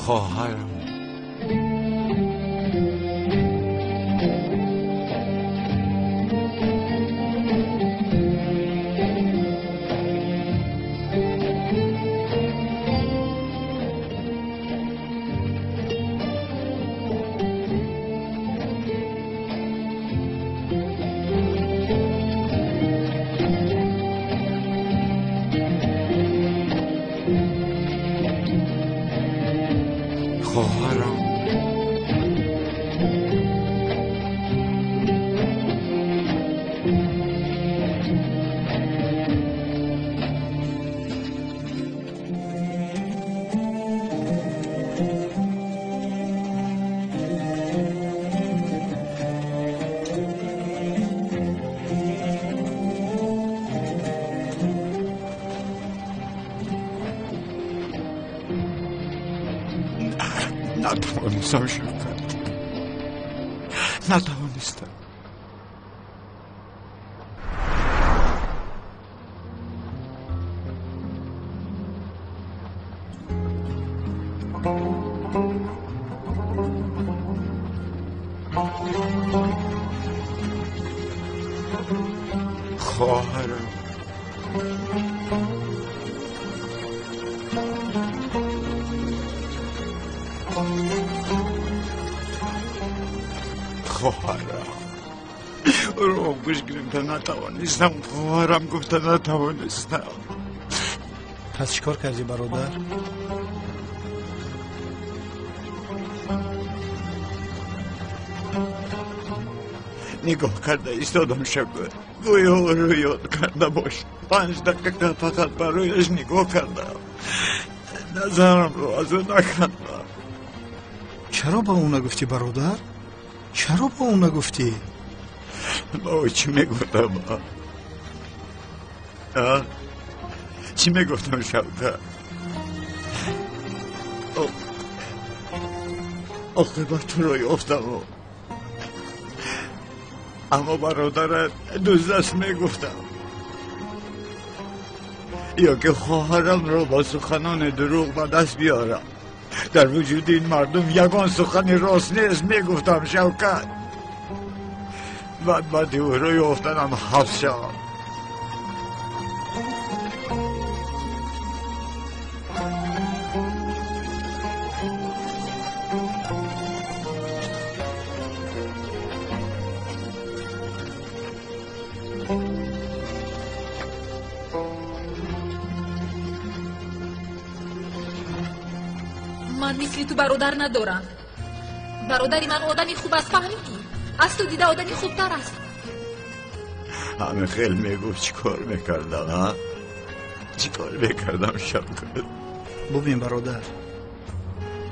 خواهرم. نتوانستم شوکت، نتوانستم. خواهرم، خواهرم رو گوش گرفتم، نتوانستم. خواهرم گفتم نتوانستم. پس چیکار کردی برادر؟ نگاه کرده ایستادم شکر، گویا رو یاد کرده باش. 5 دقیقه فقط برایش نگاه کردم، نظرم رو از اون نکندم. چرا با اون نگفتی برادر؟ چرا با اون نگفتی؟ با چی میگفتم؟ چی میگفتم شوکت؟ عاقبت تو رو یافتم، اما برادرت دوست میگفتم، یا که خواهرم را با سخنان دروغ به دست بیارم. در وجود این مردم یگان سخن راست نیست میگفتم شوکت. بعد او رو یافتنم حبس شد. من مثل تو برادر ندارم. برادری من آدمی خوب است، فهمیدی؟ از تو دیده آدمی خوبتر است. همه خیلی میگفت چی کار میکردم، ها؟ چی کار میکردم شوکت؟ ببین برادر،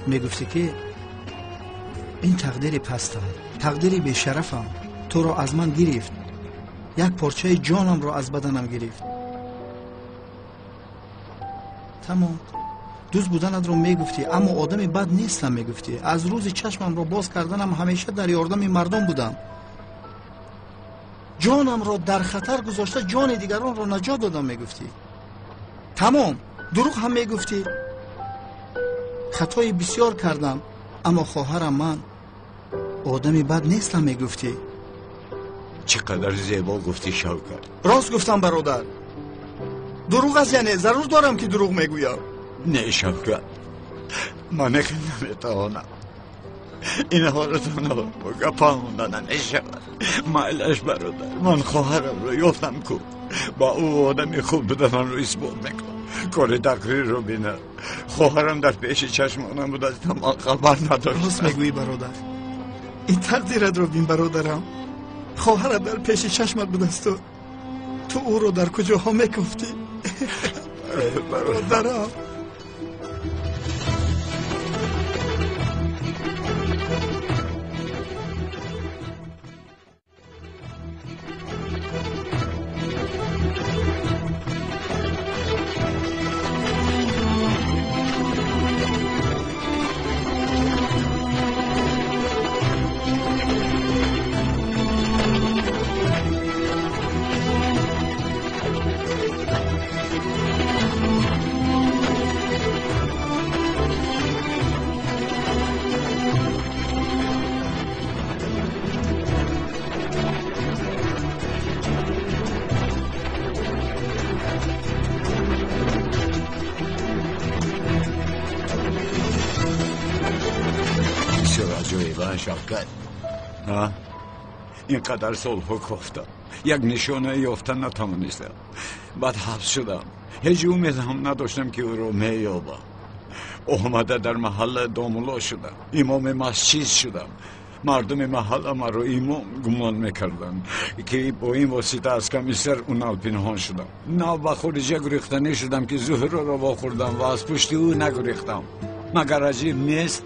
میگفتی که این تقدیر پستم، تقدیر بیشرفم تو را از من گرفت، یک پارچه جانم را از بدنم گرفت. تمام دوست بودنت رو میگفتی، اما آدم بد نیستم میگفتی. از روز چشمم رو باز کردنم همیشه در یاردم مردم بودم. جانم را در خطر گذاشته جان دیگران را نجات دادم میگفتی. تمام دروغ هم میگفتی. خطای بسیار کردم، اما خواهرم من آدم بد نیستم میگفتی. چقدر زیبا گفتی شوکت. راست گفتم برادر. دروغ است یعنی ضرور دارم که دروغ میگویم. نه شوکت، من خیلی نمیتوانم اینها رو تو گپاندن نشود. معلش برادر، من خواهرم رو یافتم کو با او آدمی خوب بودن رو اثبات میکنم. کار تقریر رو بینه. خواهرم در پیش چشمانم بود، از تمام خبر نداشت. راست میگویی برادر. این تقدیرت رو بین برادرم. خواهرت در پیش چشمت بود است، تو او رو در کجاها میگفتی؟ برادرم. شفقت اینقدر صلح و گفتم یک نشانه یافتن نتوانستم. بعد حبس شدم. هیچ امید هم نداشتم که او رو مییابم. اومده در محل دامولا شدم. امام مسجد شدم. مردم محل ما رو امام گمان میکردن که با این واسطه از کمیسر اونال پنهان شدم. نه با خارجه گریختنی شدم که زهره رو واخوردم و از پشت او نگریختم. مگر عجیب نیست؟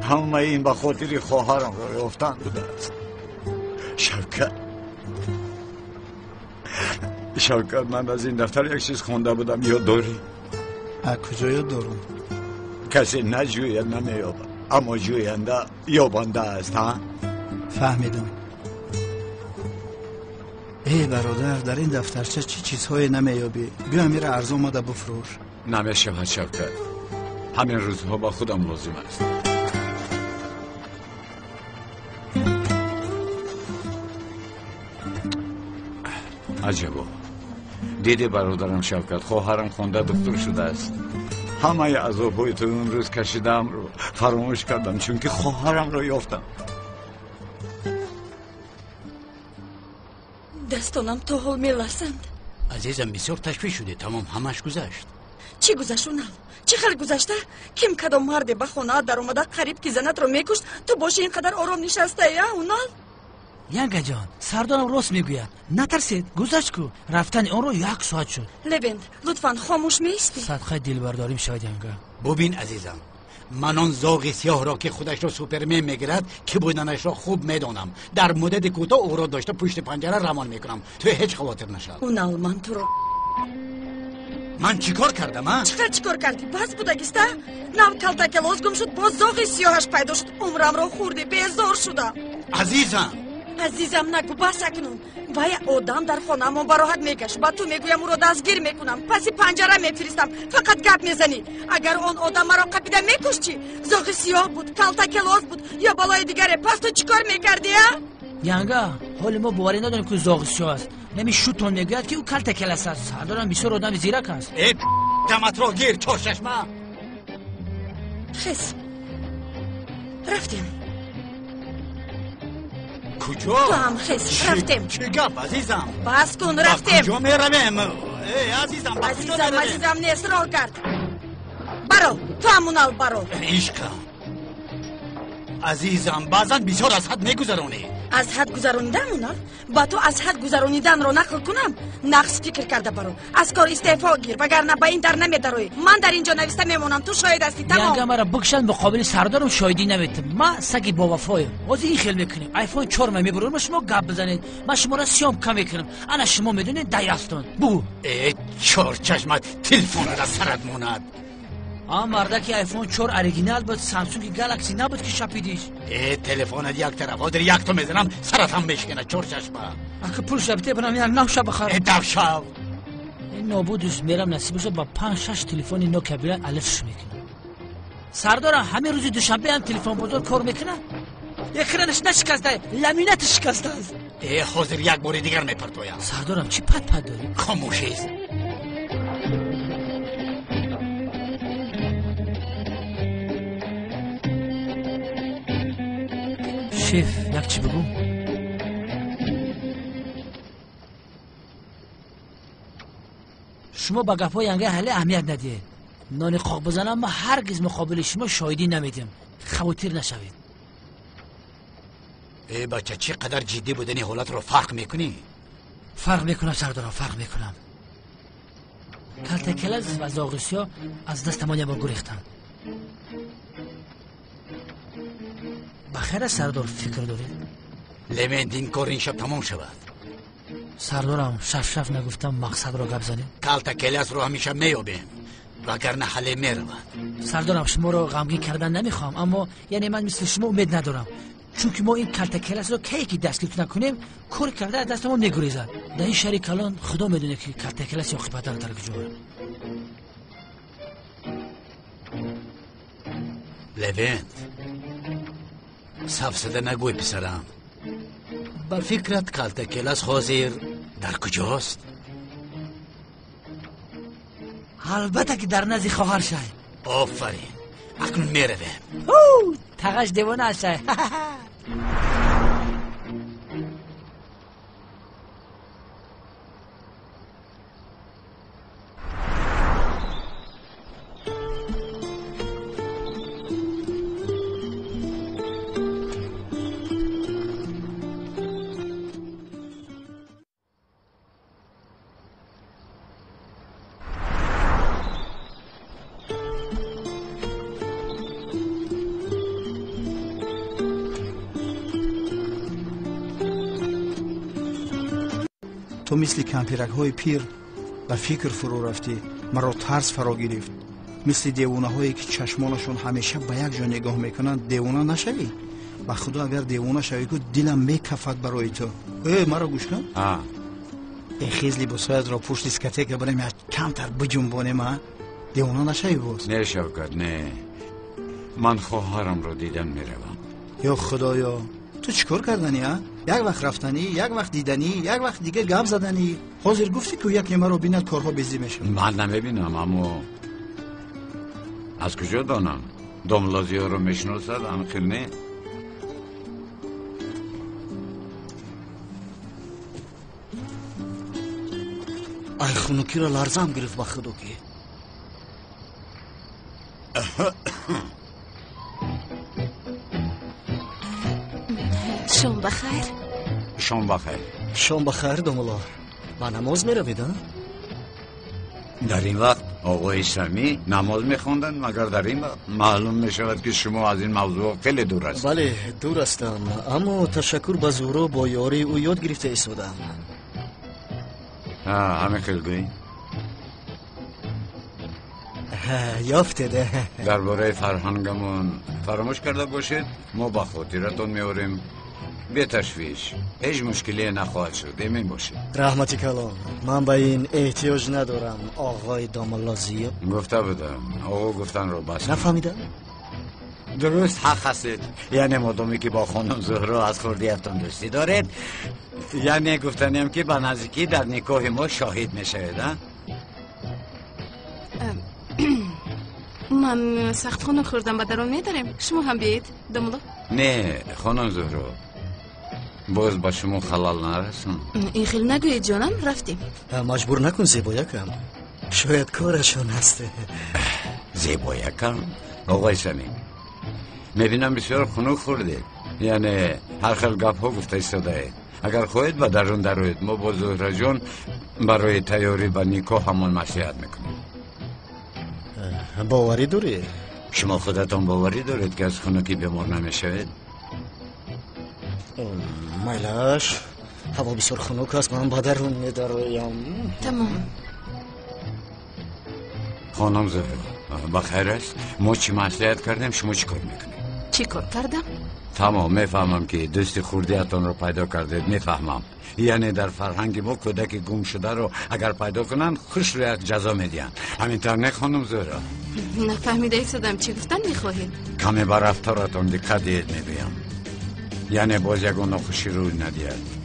همه این به خاطر خواهرم رو یافتن بوده است. شوکت من از این دفتر یک چیز خونده بودم. یاد داری؟ کجا یاد دارم؟ کسی نجوید نمیابد اما جوینده یابنده است. فهمیدم. ای برادر، در این دفترچه چی چیزهای نمیابی؟ بیا میره عرض آمده بفروش. نمیشود شوکت، همین روزها با خودم لازم است. عجبا، دیدی برادرم شوکت، خواهرم خونده دکتر شده است. همه عذابهای تو اون روز کشیدم رو فراموش کردم چون که خواهرم رو یافتم. دستانم تا حال میلرزند. عزیزم بسیار تشویش شده، تمام همش گذشت. چی گذشت اونم؟ چی خیلی گذشته؟ کم کدام مرد به خانه در اومده قریب که زنت رو میکشت تو باشی اینقدر آرام نشسته یا اونال؟ ینگه جان، سردارم راست میگوید. نترسید، گذشت کو. رفتن اون رو 1 ساعت شد. لوند، لطفاً خاموش میستی. صدقه دلبرداریم شاید ینگه. ببین عزیزم، من آن زاغ سیاه را که خودش را سوپرمن میگیرد که بودنش را خوب میدانم. در مدت کوتاه او را داشته پشت پنجره رمان میکنم. تو هیچ خاطر نشو. اونال من تو رو من چیکار کردم؟ چیکار کردی؟ بس بودگیسته؟ نم کلتک لوز گم شد، باز زاغ سیاهش پیدا شد. عمرم را خوردی، بیزار شدم. عزیزم نگو، بس اکنون وای آدم در خانه ما براحت میگشت. با تو میگویم او را دستگیر میکنم، پسی پنجره میفرستم، فقط گپ میزنی. اگر آن آدم مرا قپیده میکشتی، زاغ سیاه بود، کلتک لوز بود یا بالای دیگره، پس تو چیکار میکردی؟ ینگه، حال ما باوری نداریم که زاغ سیاه است. نمی شوتون میگوید که او کلتک است. سردارم بسیار آدم زیرک است. ای دمت را گیر چاششمه. خس رفتیم. کجا؟ تو هم خس رفتیم. چی گپ عزیزم؟ بس کن رفتیم. کجا میرویم؟ ای عزیزم عزیزم نیست راه کرد. برو تو همونال برو. عشقم عزیزم، بعضا بسیار از حد میگذرانی. از حد گذرانیدن اونال؟ با تو از حد گذرانیدن رو نقل کنم؟ نقص فکر کرده برو، از کار استعفا گیر، وگرنه با این در نمیدروی. من در اینجا نویسته میمونم، تو شاهد هستی. تمام. ینگه مرا بکشن مقابل سردارم شاهدی نمیتم. ما سگی با وفایم. از این خیل میکنیم. آیفون 4 میبرم شما گپ بزنید. من شما را سیام کم میکنم. انا شما میدونید دایستون. بگو. ای چور چشمت، تلفن را سرت ماند. مرده که آیفون 4 اوریجینال بود، سامسونگ گالاکسی نبود که شپیدیش. ای تلفن یک طرف حاضر یک تو میزنم سرت هم میشکنه چور چشمه. اگه پول شبیه برام یک نو شب بخرم. ای دو شب. این نابودش میرم نصیبش با 5-6 تلفن نوکیا الفش میکنم. سردارم همه روز دوشنبه هم تلفن بزرگ کار میکنه. اکرانش نشکسته، لامیناتش شکسته است. ای حاضر یک بار دیگر میپرتویم. سردارم چی پد داری؟ خاموشی. شیف یک چی بگو؟ شما با گپای ینگه اهل اهمیت ندید. نان قاق بزنم ما هرگز مقابل شما شاهدی نمیدیم. خواطر نشوید. ای بچه چقدر جدی بودنی حالت رو فرق میکنی؟ فرق میکنم سردارم، فرق میکنم. کلتکلز و زاغسیا از دست ما یبا گریختن. بخیر سردار فکر دارید؟ لوند این کار این شب تمام شود. سردارم شف نگفتم مقصد را گپ زنیم. کلتکلز رو همیشه میابیم وگرنه حله میرود. سردارم شما رو غمگین کردن نمیخوام، اما یعنی من مثل شما امید ندارم، چون که ما این کلتکلز رو کی دستگیر نکنیم کار کرده از دست ما میگریزد. در این شهر الان خدا میدونه که کلتکلز یا خیبت در کجاست. لوند سفسده نگوی پسرم. با فکرت کلتکلز حاضر در کجاست؟ البته که در نزد خواهر شای. آفرین، اکنون میرویم. تقش دیوانه هسته. تو مثل کمپیرک های پیر و فکر فرو رفتی، مرا ترس فرا گرفت. مثل دیوانه هایی که چشمانشون همیشه به یک جا نگاه میکنند دیوانه نشوی. با خدا اگر دیوانه شوی که دلم میکفد برای تو. مرا گوش کن. ای خیز لباسایت را پشت دیسکتیک بریم یک کمتر بجنبانیم. دیوانه نشوی باز. نه شوکت نه، من خواهرم رو دیدن میروم. یا خدایا تو چیکار کردنی ها؟ یک وقت رفتنی، یک وقت دیدنی، یک وقت دیگه گپ زدنی. حاضر گفتی که یک مرا بیند کارها بیزی میشه. من نمیبینم، اما از کجا دانم؟ داملازی ها رو میشناسد انخیل نه؟ ای خونوکی را لرزم گرفت با خدا که شام بخیر. شام بخیر. شام بخیر دوملا. با نماز میروید ها؟ در این وقت آقای سمی نماز میخوندن، مگر در این وقت معلوم میشود که شما از این موضوع خیلی دور است. بله دور هستم، اما تشکر به زورو با یاری او یاد گرفته ایستادم. همه خیلی یافتید. درباره فرهنگمون فراموش کرده باشید، ما با خاطرتون میاریم. بی تشویش، هیچ مشکلی نخواهد شد. ایمین باشید. رحمتی کلام، من به این احتیاج ندارم آقای داملازی. گفته بودم، آقا گفتن رو بس. نفهمیدم؟ درست حق هستید. یعنی مادامی که با خانم زهرا از خوردیتون دوستی دارید، یعنی گفتنیم که به نزدیکی در نکاح ما شاهد میشوید. من سخت خانو خوردم به درون میداریم. شما هم بیایید دملا. نه خانم زهرا، باز با شما خلال نرسون. این خیلی نگوید جانم، رفتیم. مجبور نکن زیبایکم، شاید کارشون هسته. زیبایکم؟ آقای سمیم میبینم بسیار خنک خوردید، یعنی هر خیل گپ ها گفته ایستاده. اگر خواهید به درون دروید، ما با زهرا جان برای تیاری به نکاح همان نصیحت میکنیم. باوری داری؟ شما خودتان باوری دارید که از خنکی بیمار نمیشوید؟ میلش هوا بسیار خنک است، من به درون میدرویم. تمام. خانم زهرا بخیر است؟ ما چی مصلحت کردیم، شما چی کار میکنید؟ چی کار کردم؟ تمام میفهمم که دوست خوردیتون رو پیدا کردید. میفهمم، یعنی در فرهنگ ما کودک گم شده رو اگر پیدا کنن خوش رویت جزا میدین. همینطور نه خانم زهرا؟ نفهمیده ایستادم چی گفتن میخواهید؟ کمی بر رفتارتون دقت دید میگویم، یعنی باز یکون خوشی روی ندید.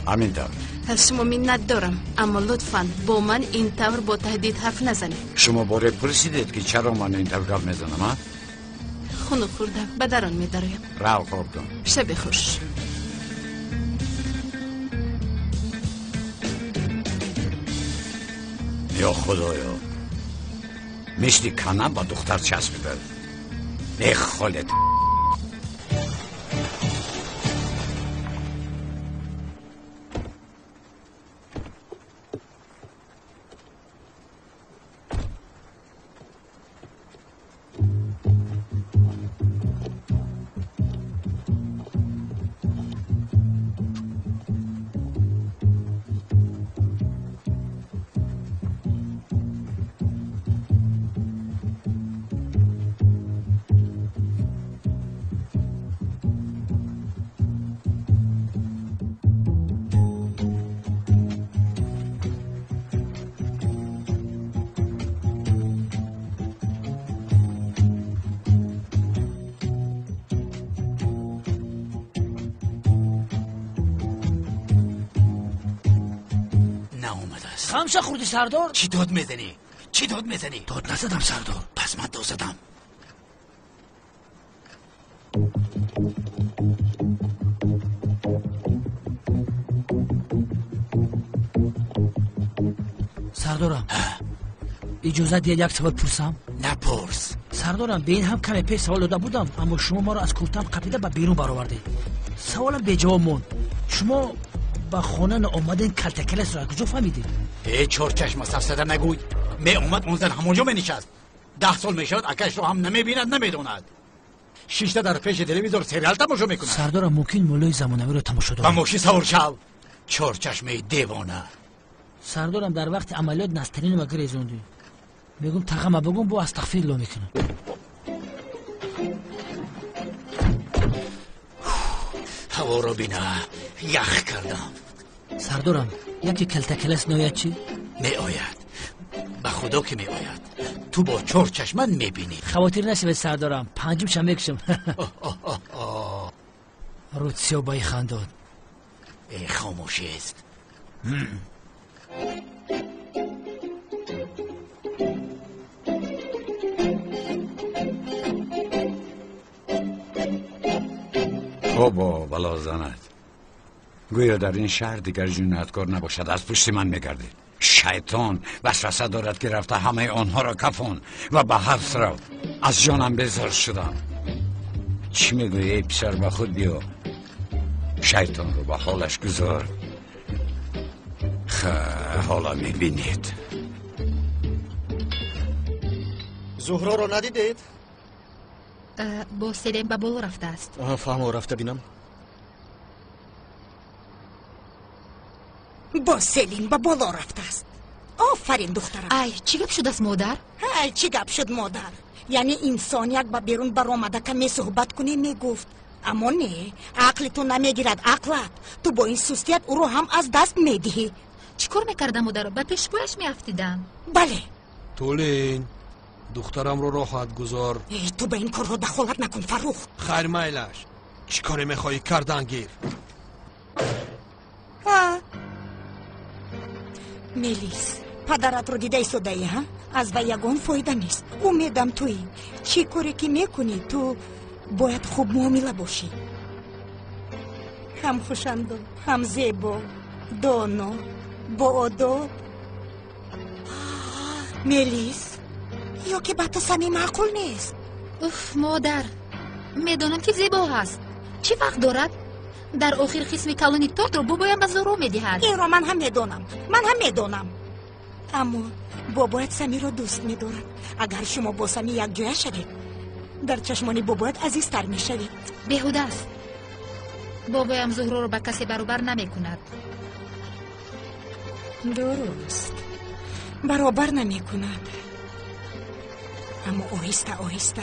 همینطور. از شما منت دارم، اما لطفاً با من این طور با تهدید حرف نزنید. شما باره پرسیدید که چرا من این طور گپ میزنم ها؟ خونو خوردم، به درون میدرویم. رو خواب کن. شب خوش. یا خدایا، مثل کنه با دختر چسب بر. ای خالد. خمسه خوردی سردار؟ چی داد میزنی؟ داد نزدم سردار. پس من داد زدم. سردارم اجازه دید یک سوال پرسم؟ نپرس. سردارم به این هم کمی پیش سوال داده بودم اما شما ما را از کوتام قپیده به بیرون برآورده. سوالم به جواب موند. شما با خانه آمدین کلتکلس را کجا فهمیدید؟ ای چهار چشم سفسده نگوی. می اومد اون زن همونجا می نشست. 10 سال می شد اکش رو هم نمی بیند نمی دوند. 6 در پیش تلویزیون سریال تماشا میکنه. سردارم ممکن مولای زمانوی رو تماشا دارم. خاموشی سوار شو. چهار چشمه دیوانه. سردارم در وقت عملیات نسترین ما گریزوندی. میگم تقام بگم با استغفرالله میکنم. هوا رو بینا یخ کردم. سردارم یکی کلتکلس ناید چی؟ می آید. به خدا که می آید. تو با چهار چشمن می بینی. خواطر نشوید سردارم. پنجم شم میکشم. روتسیو بای خاندان. ای خاموشی است. بابا بلا زند گویا در این شهر دیگر جنایتکار نباشد از پشت من میگرده. شیطان وسوسه دارد که رفته همه آنها را کفون و به حبس رو از جانم بیزار شدم. چی میگویی ای پسر؟ به خود بیا. شیطان رو به حالش گذار. حالا میبینید. زهرا رو ندیدید؟ با سلیم به بالا رفته است. فهمو رفته بینم. با سلیم به بالا رفته است. آفرین دخترم. ای چی گپ شد است مادر؟ ای چی گپ شد مادر؟ یعنی انسان یک با بیرون برآمده که می صحبت کنی میگفت، اما نه، عقل تو نمیگیرد. عقلت تو با این سستیت او رو هم از دست میدهی. چیکار میکردم مادر؟ به پیشگویش میافتیدم. بله. تولین دخترم رو راحت گذار. تو به این کار رو دخالت نکن فروخ. خیر میلش چی کاری میخوایی کردن گیر؟ میلیس پدرت رو دیده ایستاده ها؟ از و یگان فایده نیست. امیدم توی چی کاری که میکنی تو باید خوب معامله باشی. هم خوشندو، هم زیبا، دانا، با آداب. میلیس یا که به تو سمی معقول نیست. اوف مادر، میدونم که زیبا هست. چی فرق دارد؟ در آخر قسم کلونی تورت رو بابایم به زورو میدهد. این رو من هم میدونم. اما بابایت سمی رو دوست میدارد. اگر شما با سمی یک جای شدید در چشمانی بابایت عزیزتر میشوید. بیهوده است. بابایم زهرا رو به کسی برابر نمی کند. درست، برابر نمی کند. اما آهسته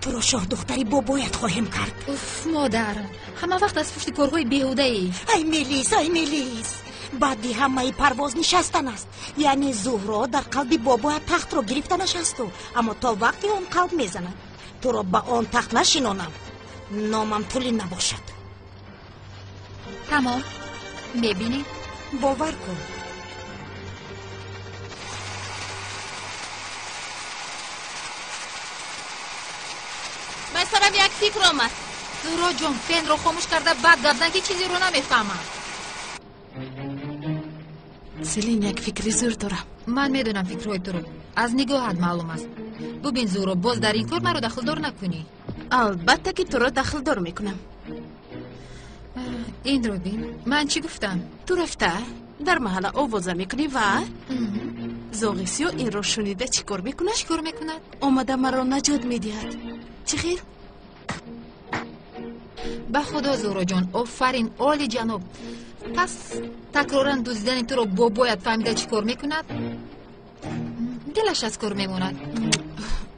تو رو شاه دختری بابایت خواهیم کرد. اوف مادر، همه وقت از پشت کارهای بیهوده ای. ای میلیس بعدی همه پرواز نشستن است. یعنی زهرا در قلب بابایت تخت رو گرفته نشست، اما تا وقتی اون قلب میزند تو رو به آن تخت نشینانم نامم تولین نباشد. تمام. میبینی؟ باور کن. مثلا یک فکر آمد. زهرا جون فن رو خاموش کرده بعد گردن که چیزی رو نمیفهمم. سلین یک فکری زور دارم. من میدونم فکرهای تو رو. از نگاهت معلوم است. ببین زهرا، باز در این کار مرا دخل دار نکنی. البته که تو رو دخل دار میکنم. این رو بین. من چی گفتم؟ تو رفته در محل آوازه میکنی و زاغیسیو این رو شنیده چی کار میکنه؟ چی کار میکند؟ آمده مرا نجات میدهد. چی خیر؟ به خدا زهرا جان، آفرین عالی جناب. پس تکرارا دزدیدن تو رو بابایت فهمیده چی کار میکند؟ دلش از کار میموند.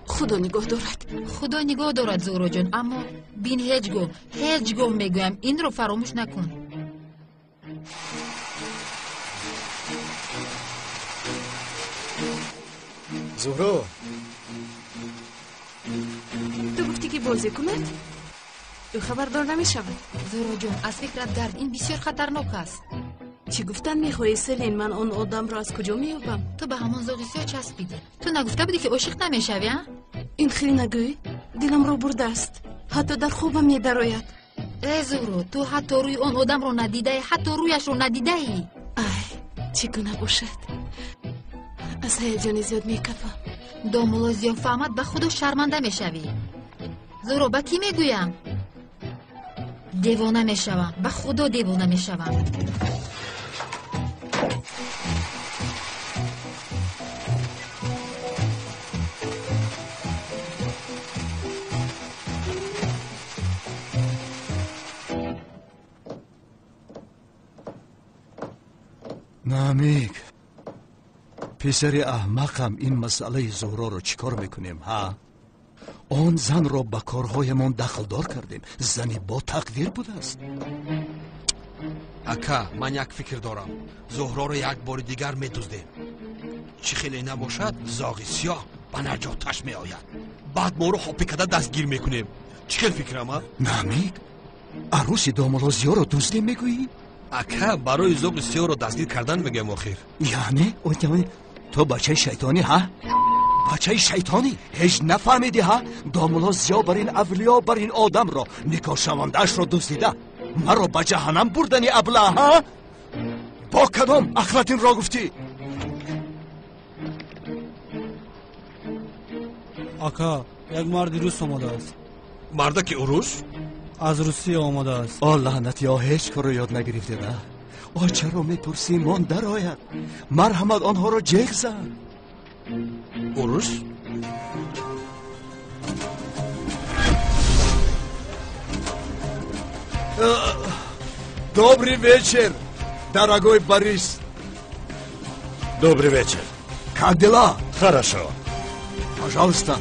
خدا نگاه دارد. خدا نگاه دارد زهرا جان، اما بین هیچ گاه میگویم این رو فراموش نکن. زهرا تو گفتی که بازی کند؟ او خبردار نمی شود. زهرا جان از فکرت گرد، این بسیار خطرناک است. چی گفتن میخوایی سلین؟ من اون آدم را از کجا میابم؟ تو به همون زاغیسیا چسبیدی. تو نگفته بودی که عاشق نمیشوی؟ این خیلی نگوی؟ دلم رو برده است. حتی در خوابم میدراید. ای زهرا، تو حتی روی اون آدم رو ندیده ای، حتی رویش رو ندیده ای. ای چی کنه باشد؟ پس هیجانی زیاد میکفه. دامولا زیاد فهمد به خودو شرمنده میشوی. زورو به کی میگویم؟ دیوانه میشوم، به خودو دیوانه میشوم. نامیک پسر احمقم این مسئله زهرا رو چیکار میکنیم ها؟ آن زن رو به کارهایمان دخلدار کردیم. زنی با تقدیر بوده است. اکا من یک فکر دارم. زهرا رو یک بار دیگر میدزدیم. چی خیلی نباشد زاغ سیاه به نجاتش میآید. بعد ما رو هاپی کده دستگیر میکنیم. چی خیلی فکرم ها؟ نامیک عروسی دامولازیا رو دزدیم میگویی؟ اکا برای زاغ سیاه رو دستگیر کردن میگم آخر. یعنی تو بچه شیطانی ها؟ بچه شیطانی هیچ نفهمیدی ها؟ دامولازیا بر این اولیا بر این آدم را نکاح شونده‌اش را دزدیده. مرا به جهنم بردنی ابله ها؟ با کدام عقلت این را گفتی؟ آکا یک مرد روس آمده است. مرده که روس؟ از روسیه آمده است. لعنت یا هیچ کار رو یاد نگرفته نه؟ چرا میپرسی من در آید؟ مرحمت آنها را جیغ زن. روس؟ Добрый вечер, дорогой Борис. Добрый вечер. Как дела? Хорошо. Пожалуйста.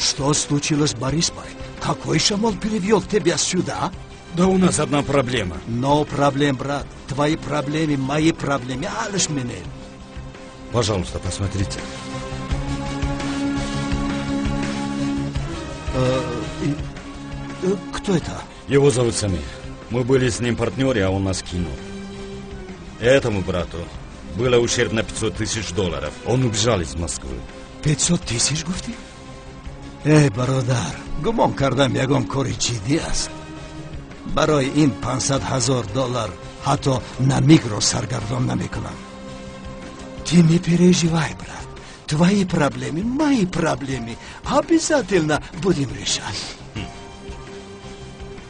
Что случилось, Борис парень? Какой шаман перевел тебя сюда? Да у нас одна проблема. No проблем, брат. Твои проблемы, мои проблемы. Алиш меня. Пожалуйста, посмотрите. Кто это? Его зовут Самир. Мы были с ним партнеры, а он нас кинул. Этому брату было ущерб на $500 000. Он убежал из Москвы. 500 000 гуфти? Эй, бародар, гумон кардам ягон кори ҷиддӣ аст. барои ин $500,000 ҳатто намигро саргардон намекунам. Ты не переживай, брат. Твои проблемы, мои проблемы. Обязательно будем решать.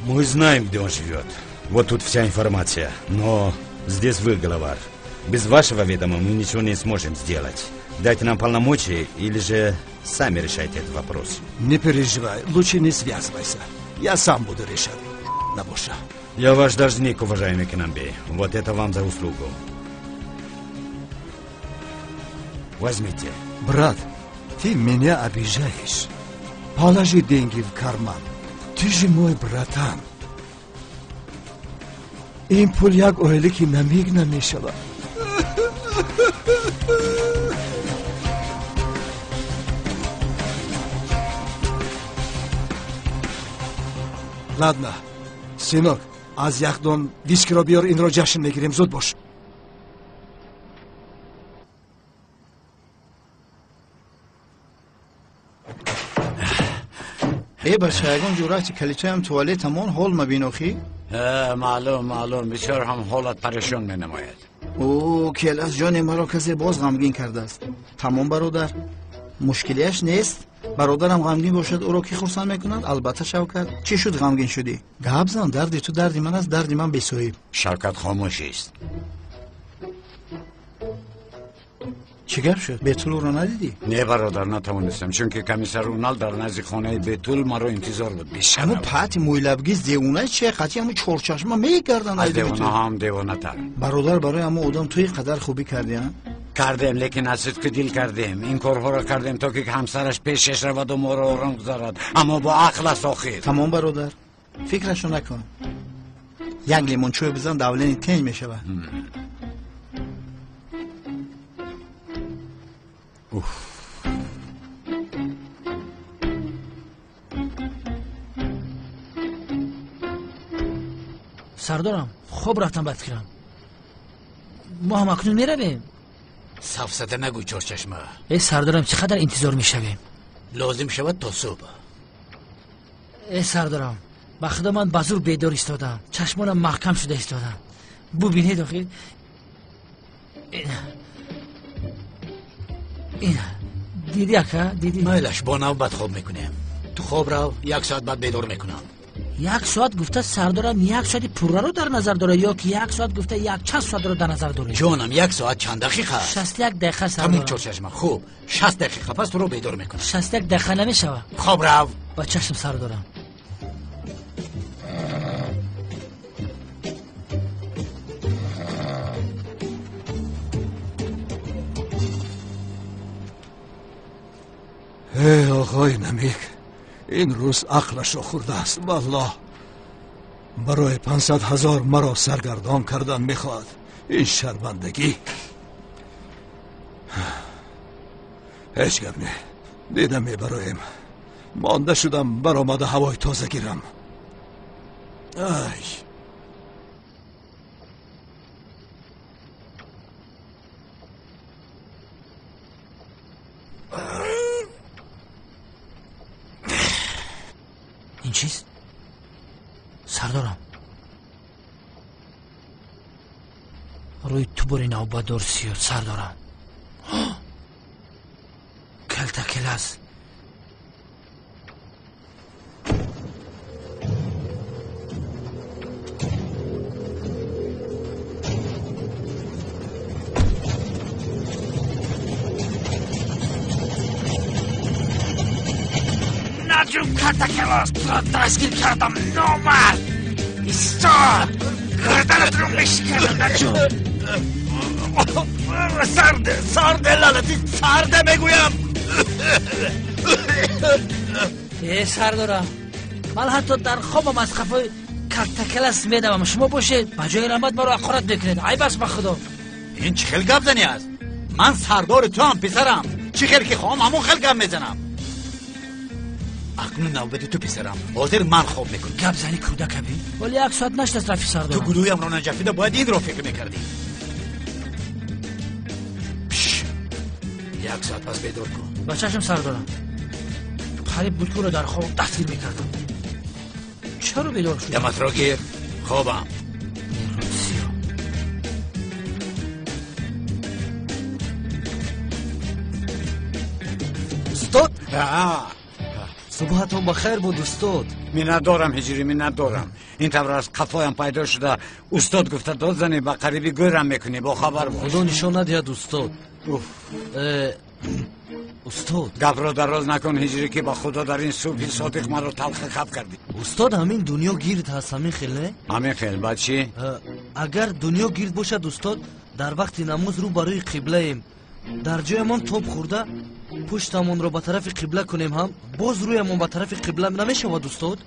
Мы знаем, где он живет. Вот тут вся информация. Но здесь вы главарь. Без вашего ведома мы ничего не сможем сделать. Дайте нам полномочия или же сами решайте этот вопрос. Не переживай, лучше не связывайся. Я сам буду решать. Набоша. Я ваш должник, уважаемый Кенанбей. Вот это вам за услугу. Возьмите. Брат, ты меня обижаешь. Положи деньги в карман. Ты же мой братан. این پول یک اوهلی که نمیگ نمیشود. ладно синок аз яхдон вискиро биёр инро ҷашн мегирем зуд бош. بچه اگون جورتی کلیچه هم توالت همون حال مبینوخی؟ معلوم بسیار هم حالت پریشان می نماید. او کلاس جان مرا کسی باز غمگین کرده است. تمام برادر مشکلیش نیست. برادرم غمگین باشد او را کی خرسند میکند؟ البته شوکت. چی شد غمگین شدی؟ گپ زن، دردی تو دردی من است، دردی من بسویب. شوکت خاموش است. چی گپ شد؟ بیتول رو ندیدی؟ نه برادر نتوانستم چون که کمیسر رونال در نزد خانه بیتول مرا انتظار بود. همون پاتی مویلبگیز دیوونه چه قطعی همون چورچشمه میگردن از دیوونه هم دیوونه تر. برادر برای همون آدم توی قدر خوبی کردی ها؟ کردیم لیکن از که دل کردیم این کارها را کردیم تا که همسرش پیشش رود و ما را آرام گذارد اما با عقل است آخر. تمام برادر فکرشو نکن. یک لیمون چوی بزن دولین تنج میشود. سردارم خوب رفتم بد کردم. ما هم اکنون میرویم. سفسته نگوی چورچشمه. ای سردارم چقدر انتظار میشویم؟ لازم شود تا صبح. ای سردارم با خدا من بازور بیدار ایستادم، چشمانم محکم شده ایستادم. ببینید آخه این دیدی اکا دیدی؟ مایلش با نوبت خواب میکنیم. تو خواب رو 1 ساعت بعد بیدار میکنم. 1 ساعت گفته سردارم 1 ساعت پوره رو در نظر داره یا که 1 ساعت گفته 1 چند ساعت رو در نظر داره؟ جانم 1 ساعت چند دقیقه است؟ 61 دقیقه تموم سردارم. چور چشمم. خوب 60 دقیقه پس تو رو بیدار میکنم. 61 دقیقه نمیشوه. خواب رو با چشم سردارم. ای آقای نمیک، این روز عقلش رو خورده است. والله برای 500,000 مرا سرگردان کردن میخواد. این شرمندگی هیچ گپ نه. دیدم میبرایم، مانده شدم برآمده هوای تازه گیرم. ای این چیست؟ سردارم روی تو بری نوبادار سیاد سردارم. کلتا کلاس نجوم کلتا کلاس دستگیر کردم. نامرد ایستاد، گردنت رو میشکنم. نجوم سرده لعنتی سرده میگویم. سردارم من حتی در خوابم از خفای کلتا کلاس میدم. شما باشید با جای رحمت مرا حقارت بکنید. ای بس با خدا. این چه خیلی گپ زنی است؟ من سردار تو هم پسرم. چه خیلی که خواهم همون خیلی گپ میزنم. اکنون نوبت تو پسرم، حاضر من خواب میکنم. گپ زنی کودک ابی ولی 1 ساعت نشد از رفی سردارم. تو گلویم را نجفیده باید این را فکر میکردی. 1 ساعت پس بیدار کن. با چشم سردارم. قریب بود که رو در خواب دستگیر میکردم. چرا بیدار شد؟ دمت را گیر. خوابم. استاد صبحتون بخیر بود استاد. منت دارم هجری، منت دارم. این طور از قفایم پیدا شده. استاد گفته داد زنی با قریبی گویرم میکنی، با خبر باش. خدا نشان ندهد استاد. استاد گپ را دراز نکن هجری که با خدا در این صبح صادق من رو تلخ خب کردی. استاد همین دنیا گیرد هست همین خیلی؟ همین خیلی بعد چی؟ اگر دنیا گیرد باشد استاد در وقت نماز رو برای قبله ایم در جایمان توپ خورده پشتمون رو به طرف قبله کنیم هم باز رویمون به طرف قبله نمیشود استاد؟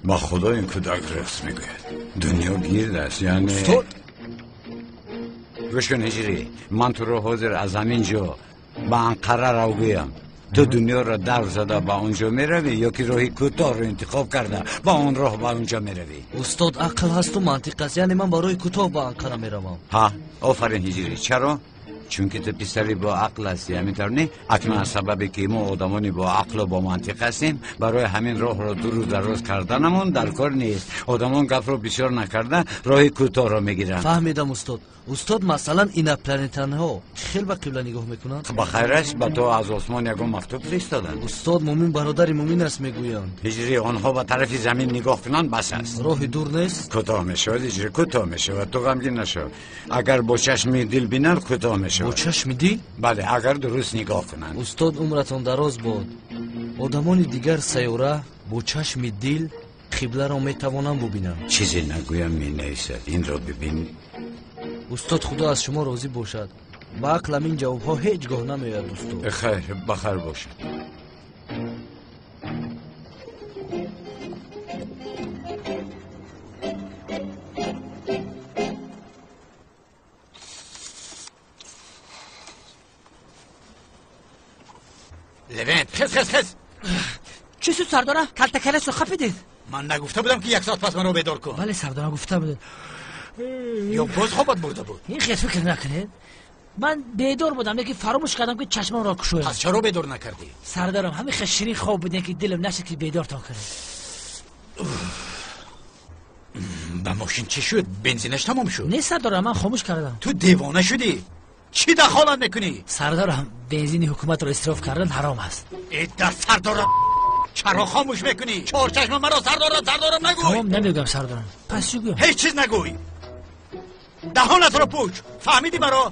با خدا این کودک راست میگه. دنیا گیرد است یعنی استاد گوش کن هجری، من تو رو حاضر از همین جا با انقره رو بیم. تو دنیا را در زده با اونجا میروی یا که راهی کوتاه رو انتخاب کرده با اون راه با اونجا میروی؟ استاد عقل هست و منطق است، یعنی من برای کوتاه با انقره میروم. ها آفرین هجری. چرا؟ چون که تو پسری با عقل هستی. همینطور نه؟ اکنون از سببی که ما آدمانی با عقل و با منطق هستیم برای همین راه را دور و دراز کردنمون در کار نیست. آدمان گپ رو بسیار نکرده راه کوتاه را میگیرن. فهمیدم استاد. استاد مثلا این پلنتن ها خیلی به قبله نگاه میکنن؟ با خیر است به تو از آسمان یکم مکتوب فرستادن. استاد مومن برادر مومن است میگویند. هجری آنها به طرف زمین نگاه کنن بس است. راه دور نیست؟ کوتاه میشود هجری، کوتاه میشود. تو غمگین نشو. اگر با چشم دل بینن کوتاه میشود. با چشم دل؟ بله اگر درست نگاه کنن. استاد عمرتون دراز باد. آدمان دیگر سیاره با چشم دل قبله را میتوانم ببینم. چیزی نگویم می نیست. این را ببین. استاد خدا از شما راضی باشد. با عقلم این جواب ها هیچ گاه نمیاد استاد. خیر بخیر باشد. لوینت خس چی سو سردارم؟ کلتا کلاس رو خفیدید؟ من نگفته بودم که 1 ساعت پس من رو بیدار کن؟ بله سردارم گفته بود. یا باز خوابت برده بود؟ این خیلی فکر نکنید. من بیدار بودم لیکن فراموش کردم که چشمم را کشویم. پس چرا بیدار نکردی؟ سردارم همین خیلی شیرین خواب بودین که دلم نشد که بیدار تا کنه. به ماشین چی شد؟ بنزینش تمام شد. نه سردارم، من خاموش کردم. تو دیوانه شدی؟ چی دخالت میکنی؟ سردارم بنزین حکومت رو اسراف کردن حرام است. در سردارم چرا خاموش میکنی؟ چهار چشم مرا سردارم نگوی. تمام نمیگم سردارم. پس چی بگم؟ هیچ چیز نگوی. دهانت رو پوش. فهمیدی مرا؟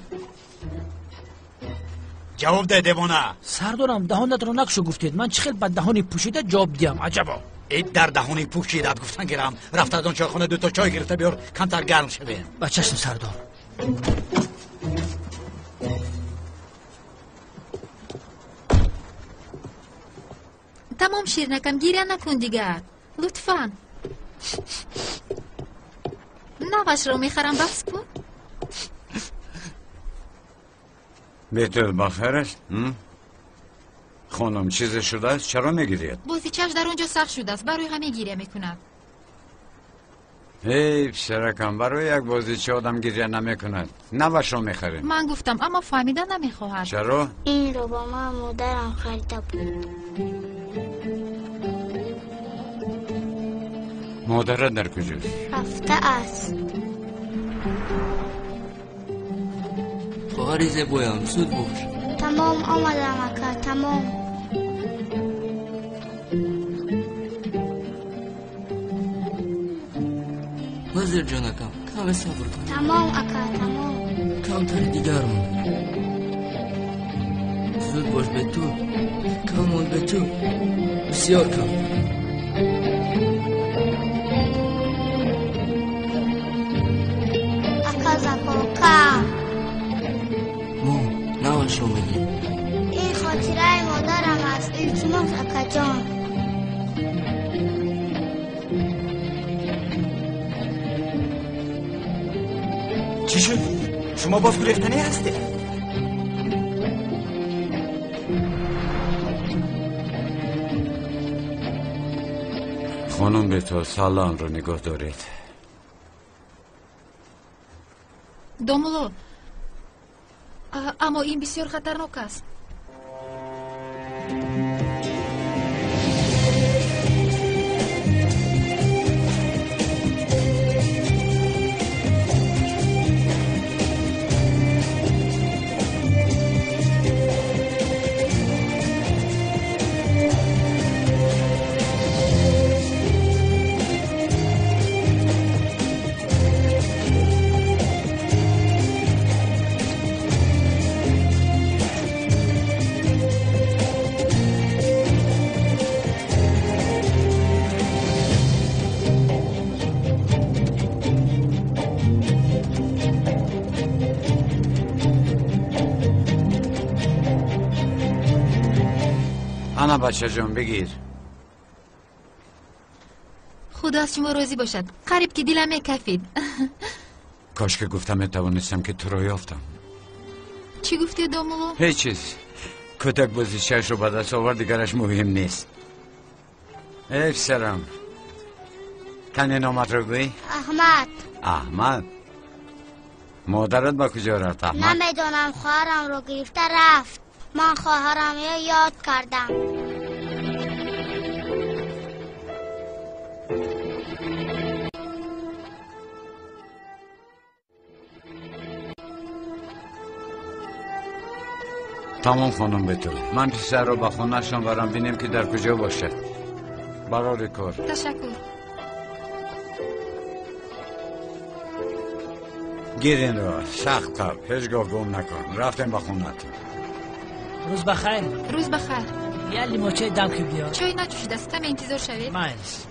جواب ده دیوانه. سردارم دهانت رو نکشو گفتید. من چخیل به دهانی پوشیده جواب دیم. عجبا. اید در دهانی پوشیدت گفتن گرم. رفت از اون چایخانه 2 تا چای گرفته بیار کمتر گرم شویم. با چشم سردار. تمام شیرنکم گیره نکن دیگر لطفاً. نوش رو میخرم بس کن. بیتل بخیر است؟ خانم چیز شده است؟ چرا میگیرید؟ بازیچش در اونجا سخت شده است، برای همه گیره میکند. حیف سرکم، برای یک بازیچه آدم گیره نمیکند. نوش رو میخرید. من گفتم اما فهمیدن نمیخواهد. چرا؟ این رو با من مادرم خریده بود. مادرت در کجاست؟ رفته است. خواهری زیبایم زود باش. تمام آمدم اکا تمام. وزیر جانکم کم صبر کن. تمام اکا تمام. کمتر دیگر مون. زود باش به تو. کمون به تو. بسیار کم. اکا زکاکا. نوش رو میگی. این خاطره مادرم است. التماس اکا جان. چی شد؟ شما باز گریختنی هستی؟ خانم به تو سالان رو نگاه دارید. دومولو اما این بسیار خطرناک است. انا بچه جان بگیر. خدا از شما راضی باشد. قریب که دلم میکفید. کاش که گفتم میتوانستم که تو رو یافتم. چی گفتی دومولو؟ هیچ چیز. کتک بازیچه‌اش رو به دست آورد، دیگرش مهم نیست. حیف سرم. کنی نامت رو گوی؟ احمد. احمد؟ مادرت با کجا رفت احمد؟ نمیدونم، خواهرم رو گرفته رفت. من خواهرم یاد کردم. تمام خانم به تو. من پسر رو به خونه‌شان برم بینیم که در کجا باشد. برای کار. تشکر. گیرین رو سخت قبل هیچگاه گم نکن. رفتیم به خونه‌تون. روز بخیر. روز بخیر. یه لیموچه دم که بیار. چای نجوشیده است، کمی انتظار شوید. مایلس.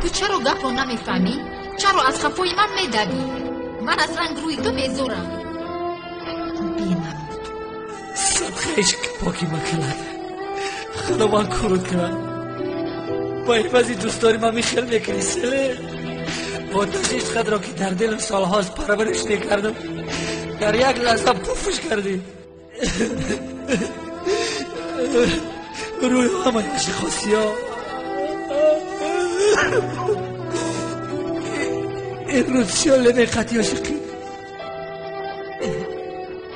تو چرا گپ رو نمیفهمی؟ چرا از خفای من میدوی؟ من از رنگ روی تو میزورم. بینم صدقه که پاکی مکند. خدا من کرد کرد. با حفظی دوستاری من میخیل میکنی سله. آتش عشقت را که در دل سالهاست پرورش نکردم، در یک لحظه پوفش کردی. روی همه اشخاصی ها این روز شله نقطی عاشقی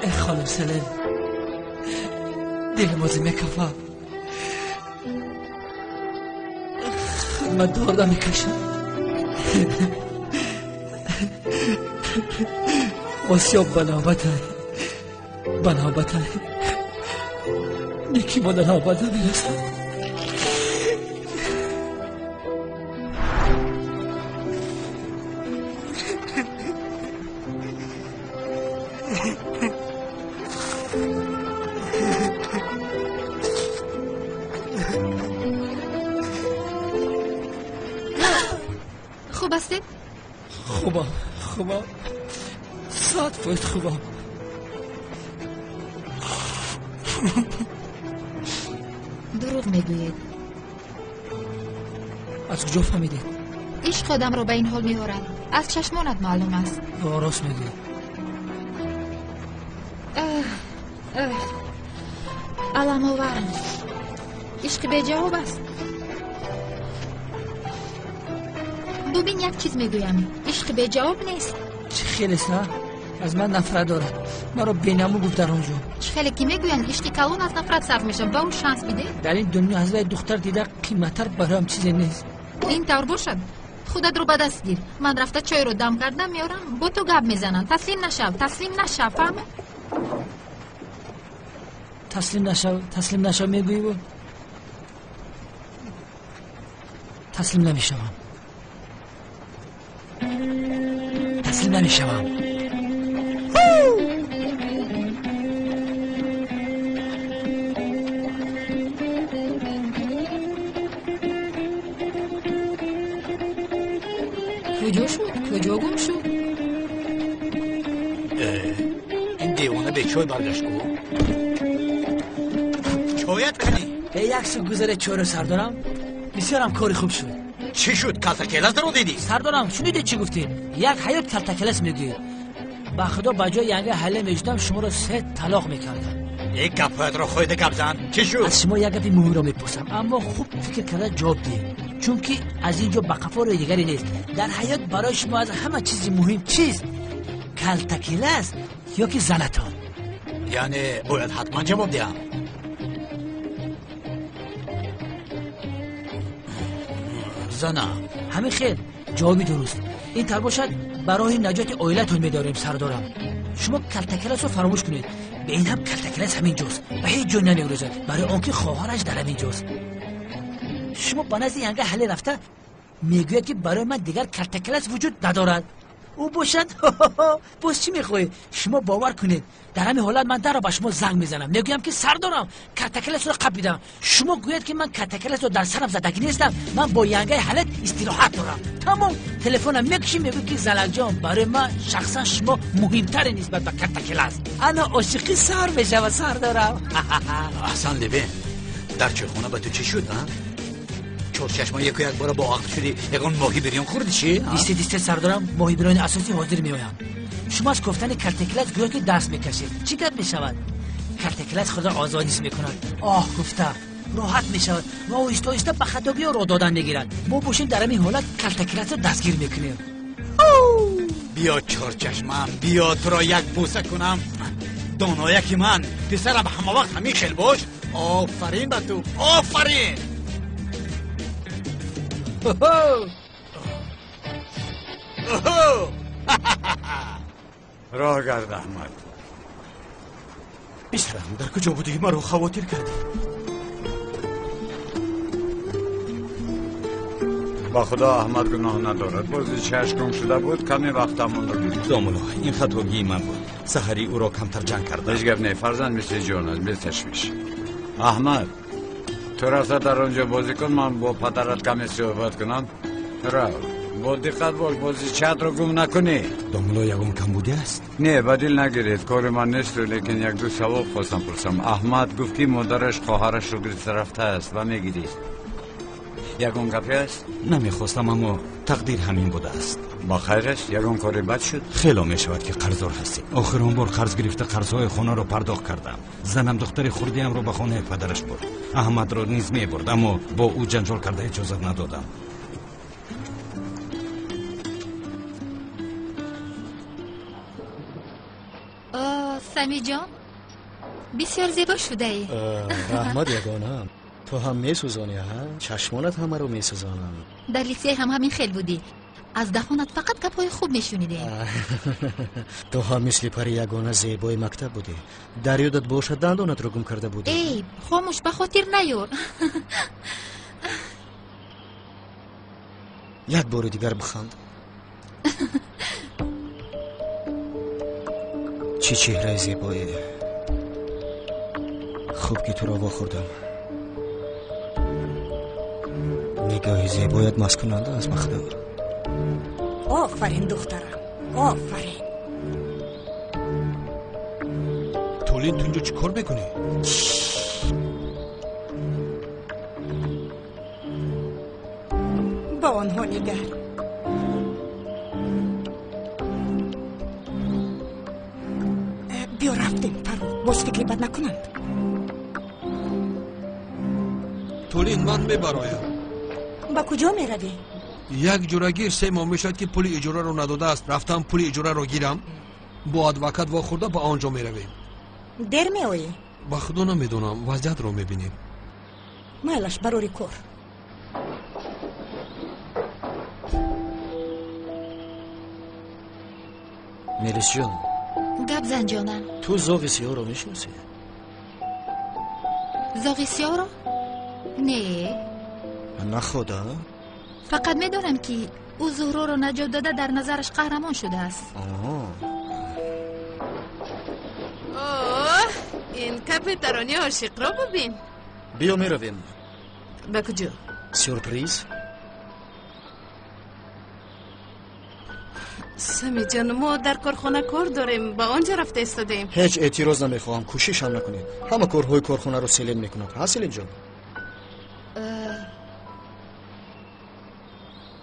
ای خانم سلم دل مازی میکفا من دورده میکشم آسیاب بنابت یکی ما در آباده میرسم خوب هستید؟ خوبم 100% خوبم دروغ میگویید. از کجا فهمیدید؟ عشق آدم رو به این حال می‌آورد. از چشمانت معلوم است. راست میگی. علم آورم. عشق به جواب است. ببین یک چیز میگویم. عشق به جواب نیست. چه خیلی سا؟ از من نفرت داره. مرا بینمو گفت در اونجا. چه خیلی که میگوین عشق کلون از نفرت صرف میشه. با اون شانس میده. در این دنیا از دختر دیده قیمتر برایم چیزی نیست. این طور باشد. خودت رو به دست گیر. من رفته چای رو دم کردم میارم. با تو گپ میزنن. تسلیم نشو فهمی؟ تسلیم نشو میگویی بود. تسلیم نمیشم. کجا گم شد؟ این دیوانه به چای برگشت کو چایت کنی یک سو گذره چای رو سردارم بسیارم کاری خوب شد. چی شد؟ کلتکلس رو دیدی؟ سردارم شنیدید چی گفتین؟ یک حیات کلتکلس میگید. با خدا بجای ینگه حله میجدم شما رو 3 طلاق میکردم. یک گپایت رو خواهده گپ زن. چی شد؟ از شما یک گپی مهم رو میپرسم اما خوب فکر کرده جواب دید. چون که از اینجا به قفا روی دیگری نیست. در حیات برای شما از همه چیزی مهم چیست؟ کلتکلس یا که زنتان؟ یعنی باید حتما جواب دیم. زنم همین خیر جوابی درست. این طور باشد برای نجات عائلتون میداریم سردارم. شما کلتکلس رو فراموش کنید. به این هم کلتکلس همین جاست. به هیچ جا نمیگذارد برای آنکه خواهرش در همین جاست. شما با نزد ینگه حل رفته میگوید که برای من دیگر کلتکلس وجود ندارد. او باشد باز چی میخوایی؟ شما باور کنید در همین حالت من در رو به شما زنگ میزنم میگویم که سردارم کلتکلس رو قبیدم. شما گوید که من کلتکلس رو در سرم زدگی نیستم. من با ینگه حلت استراحت دارم. تمام تلفنم میکشی میگوی که زلک جان برای من شخصا شما مهمتر نسبت به کلتکلس. انا عاشقی سر میشه و سردارم. احسن لبین در چه خونه به تو چی شد؟ چور چشما یک بار با عقل شدی یکون ماهی بریان خوردی چی؟ دیسته سردارم ماهی بریان اساسی حاضر میایم. شما از گفتن کلتکلس گویا که دست میکشید. چی گپ میشود؟ کلتکلس خود را آزادیش میکند. گفته راحت میشود و آهسته به خطابی رو دادن میگیرد. ما باشیم در همین حالت کلتکلس رو دستگیر میکنیم. بیا چور چشمم بیا تو را یک بوسه کنم. دانایکی من پسرم همه وقت همین خیل باش. آفرین به تو آفرین. راه گرد احمد. پسرم در کجا بودی؟ مرا خواطر کردی. با خدا احمد گناه ندارد. بازی چهش گم شده بود کمی وقتمون رو گرفت. دامولا این خطاگی من بود. سحری او را کمتر جنگ کردم. هیچ گپ نه فرزند مثل جان است. تشویش احمد تو رفته در آنجا بازی کن. من با پدرت کمی صحبت کنم. رو با دقت باش بازی چت رو گم نکنی. دامولا یکم کم بوده است. نه بدیل نگیرید کار من نیست. لیکن یک دو سوال خواستم پرسم. احمد گفت که مادرش خواهرش رو گرفته رفته است و میگیرید یکم گپی است؟ نمیخواستم اما تقدیر همین بوده است. با خیرش یکم کاری بد شد؟ خیلی میشود که قرضدار هستی. آخرین بار قرض گرفته قرضهای خانه رو پرداخت کردم. زنم دختر خردیم رو به خانه پدرش برد. احمد رو نیز میبرد اما با او جنجال کرده اجازه ندادم. سمی جان بسیار زیبا شده ای. رحمت یگانم، تو هم میسوزانی ها؟ چشمانت همه رو میسوزانم. در لیسه هم همین خیل بودی، از دهانت فقط گپای خوب میشونیدی. تو هم مثل پری یگانه زیبای مکتب بودی، در یادت باشد دندانت رو گم کرده بودی. ای خاموش به خاطر نیار. یک بار دیگر بخند. چی چهره زیبایی، خوب که تو را واخوردم. نگاه زیبایت مسکننده است مخدم. آفرین دخترم، آفرین. تولین تو اینجا چی کار میکنی؟ با آنها نگر. بیا رفتیم پرو، باز فکری بد نکنند. تولین من میبرایم. با کجا میروی؟ یک جورگیر 3 ماه میشد که پول اجاره رو نداده است. رفتم پول اجاره رو گیرم، با ادوکات واخورده با آنجا میرویم. دیر میایی؟ با خدا نمیدونم، وضعیت رو میبینیم. مالش بروری کور. میلیس جان، گپ زن جانم. تو زاغ سیاه رو میشناسی؟ زاغ سیاه رو؟ نه خدا. فقط میدونم که او زهرا رو نجات داده در نظرش قهرمان شده است. این کپ ترانی عاشق را ببین. بیا میرویم. به کجا؟ سورپریز. سمی جان، ما در کارخانه کار داریم، با آنجا رفته استادیم. هیچ اعتراض نمیخواهم، کوشش هم نکنید. همه کارهای کارخانه رو سیلین میکنند. ها سیلین جان؟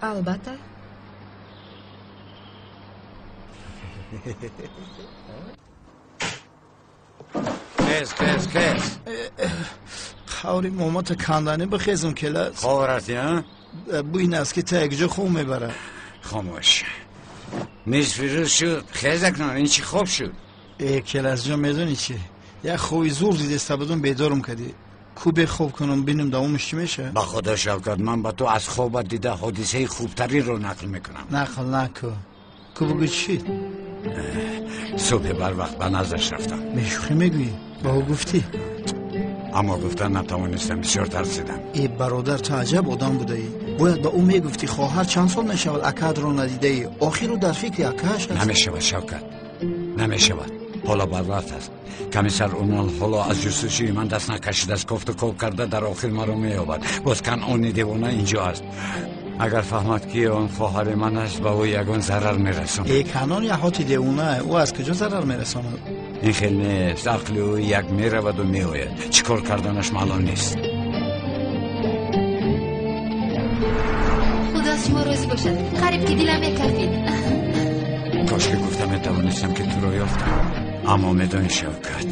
البته. خیز خوری مامات کندنی بخیزم کلاس. خواه رفتی ها؟ بو این است که تا یک جا خوب میبره. خاموش میز فیروز شد، خیز اکنان این چی خوب شد؟ ای کلاس جا میدونی چی؟ یک خوی زور دیده استبادون بیدارم کردی. کوبه خوب کنم بینم دوامش چی میشه؟ با خدا شوکت، من با تو از خوابت دیده حادثه خوبتری رو نقل میکنم. نقل نکو. کو بگو چی؟ صبح بر وقت به نزدش رفتم. میشوخی میگوی؟ با او گفتی؟ اما گفتن نتوانستم، بسیار ترسیدم. ای برادر تو عجب آدم بوده ای. باید با او میگفتی خواهر چند سال نشود اکاد رو ندیده ای. آخر رو در فکر اکاش هست. نمیشود شوکت، نمیشود. حالا بر وقت است. کمیسر اونال حالا از جستجوی من دست نکشید، از کفت و کوب کرده در آخر مرا مییابد. باز کنعانی دیوانه اینجا است. اگر فهمد که آن خواهر من است با او یگان ضرر میرساند. ای کنان یا حاتی دیوانه، او از کجا ضرر میرساند؟ این خیلی نیست. عقل او یک میرود و میآید، چیکار کردنش معلوم نیست. خدا از شما راضی باشد. قریب که دلم میکردید. کاش که گفتم میتوانستم که تو را یافتم، اما میدانی شوکت،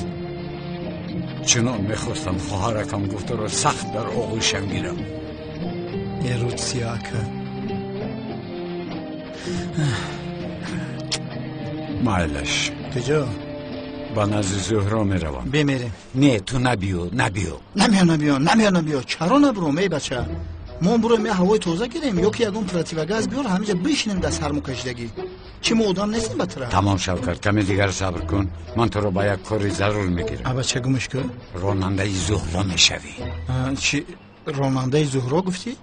چنان میخواستم خواهرکم گفته را سخت در آغوشم گیرم. یه رود سیاه که مایلش کجا؟ با نزد زهرا میروم. بمیریم. نه تو نبیو. نمیو چرا نبرو ای بچه؟ ما برو می هوای تازه گیریم یا که یگون پراتیو گاز بیار همینجا بشینیم دست هر مکشیدگی. چی ما آدم نیستیم بطره؟ تمام شوکت، کمی دیگر صبر کن، من تو رو با یک کاری ضرور میگیرم. ابا چه گمش که؟ راننده زهرا میشوی. چی راننده زهرا گفتی؟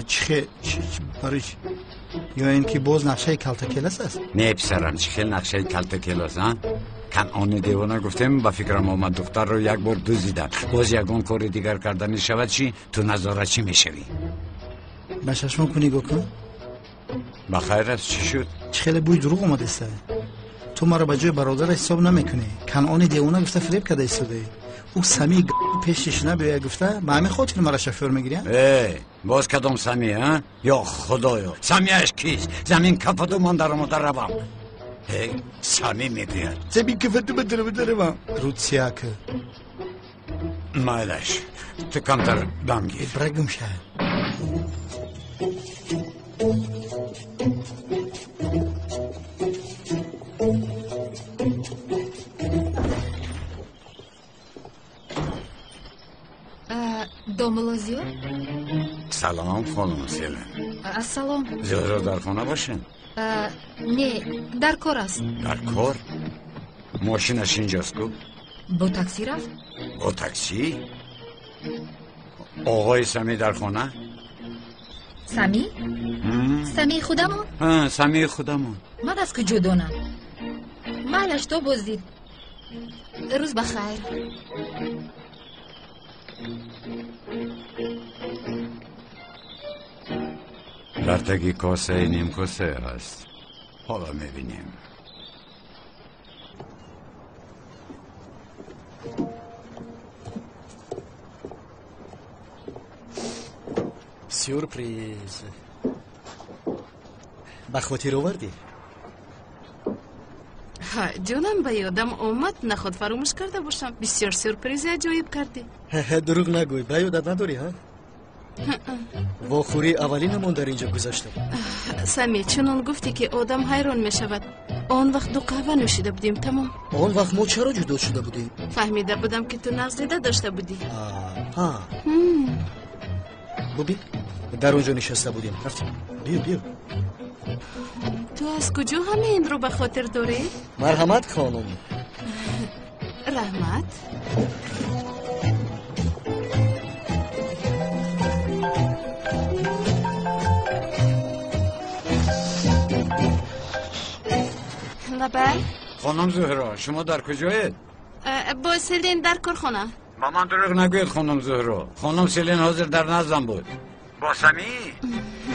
چی برای چی؟ یا این که باز نقشه کلت کلاس است؟ نه پسرم، چی خیلی نقشه کلت کلاس ها؟ کنعان دیوانه گفتم، با فکرم آمد دختر رو یک بار دزدیدن، باز یگان کار دیگر کردن شود چی؟ تو نظاره چی میشوی؟ به چشم کنی گو کن؟ بخیر است، چی شد؟ چی خیلی بوی دروغ اومده است. تو مرا به جای برادر حساب نمیکنی. کنعان دیوانه گفته فریب کرده ایستاده. او سمی پیشش نبیه گفته به همین خاطر مرا شفر میگیریم. باز کدام سمی ها؟ یا خدایا، سمیش کیست؟ زمین کفت و من در آمده روم. سمی میگوید زمین کفت و من در آمده روم. رود سیاه که مایلش تو کمتر دم گیر. برگم شه. سلام خانم سیلن. السلام. زهرا در خانه باشن؟ نه، در کار است. در کار؟ ماشینش اینجاست کو؟ با تاکسی رفت؟ با تاکسی؟ آقای سمی در خانه؟ سمی؟ سمی خودمون؟ ها، سمی خودمون. من از کجا دانم؟ مالش تو بزدید. روز بخیر. رفتگی کاسه نیم کاسه است. حالا میبینیم. سورپریز. به خاطر آوردی؟ ها جونم به یادم اومد، نخود فراموش کرده باشم. بسیار سورپریز عجایب کردی. دروغ نگوی، به یادت نداری ها؟ واخوری اولینمون در اینجا گذاشته. سمی چنان گفتی که آدم حیران می شود. آن وقت دو قهوه نوشیده بودیم تمام. آن وقت ما چرا جدا شده بودیم؟ فهمیده بودم که تو نقصیده داشته بودی. ها ببین در اونجا نشسته بودیم. رفتیم. بیا تو از کجا همه این رو به خاطر داری؟ مرحمت خانم. رحمت. لبر خانم زهرا شما در کجایید؟ با سیلین در کارخانه. با من دروغ نگوید خانم زهرا. خانم سیلین حاضر در نزدم بود. با سمی؟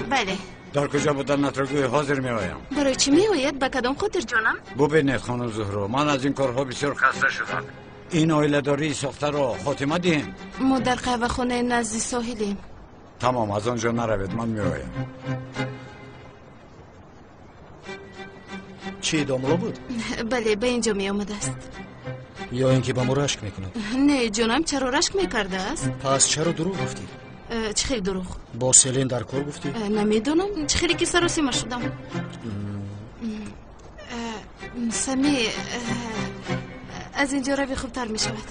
بله. در کجا بودن نترگوی حاضر می آیم. برای چی می آید؟ به کدام خاطر جانم؟ ببینید خانم زهرا من از این کارها بسیار خسته شدم. این آیله داری ساخته را خاتمه دهیم. ما در قهوه خانه نزدی ساحلیم. تمام از آنجا نروید من می آیم. چی داملا بود؟ بله به اینجا می آمده است. یا اینکه با ما رشک میکنه؟ نه جانم چرا رشک میکرده است؟ پس چرا دروغ گفتی؟ چه خیلی دروغ؟ با سیلین در کار گفتی؟ نمیدونم چه خیلی که سراسیمه شدم. سمی از اینجا روی خوبتر می شود.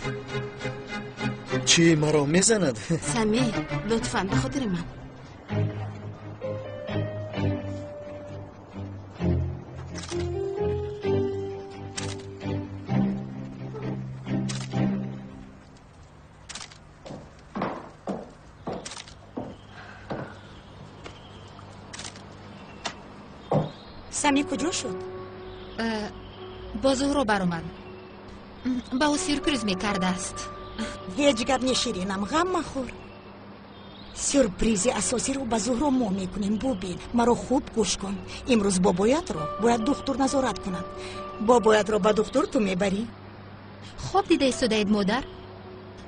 چی مرا میزند؟ سمی لطفاً به خاطر من. سمی کجا شد؟ با زهرا برآمد. با او سورپریز میکرده است. هیچ گپ نشیرینم غم مخور. سورپریز اساسی رو با زهرا ما میکنیم. ببین مرا خوب گوش کن. امروز بابایت رو باید دکتر نظارت کند. بابایت رو با دکتر تو میبری؟ خوب دیده ایستادید مادر؟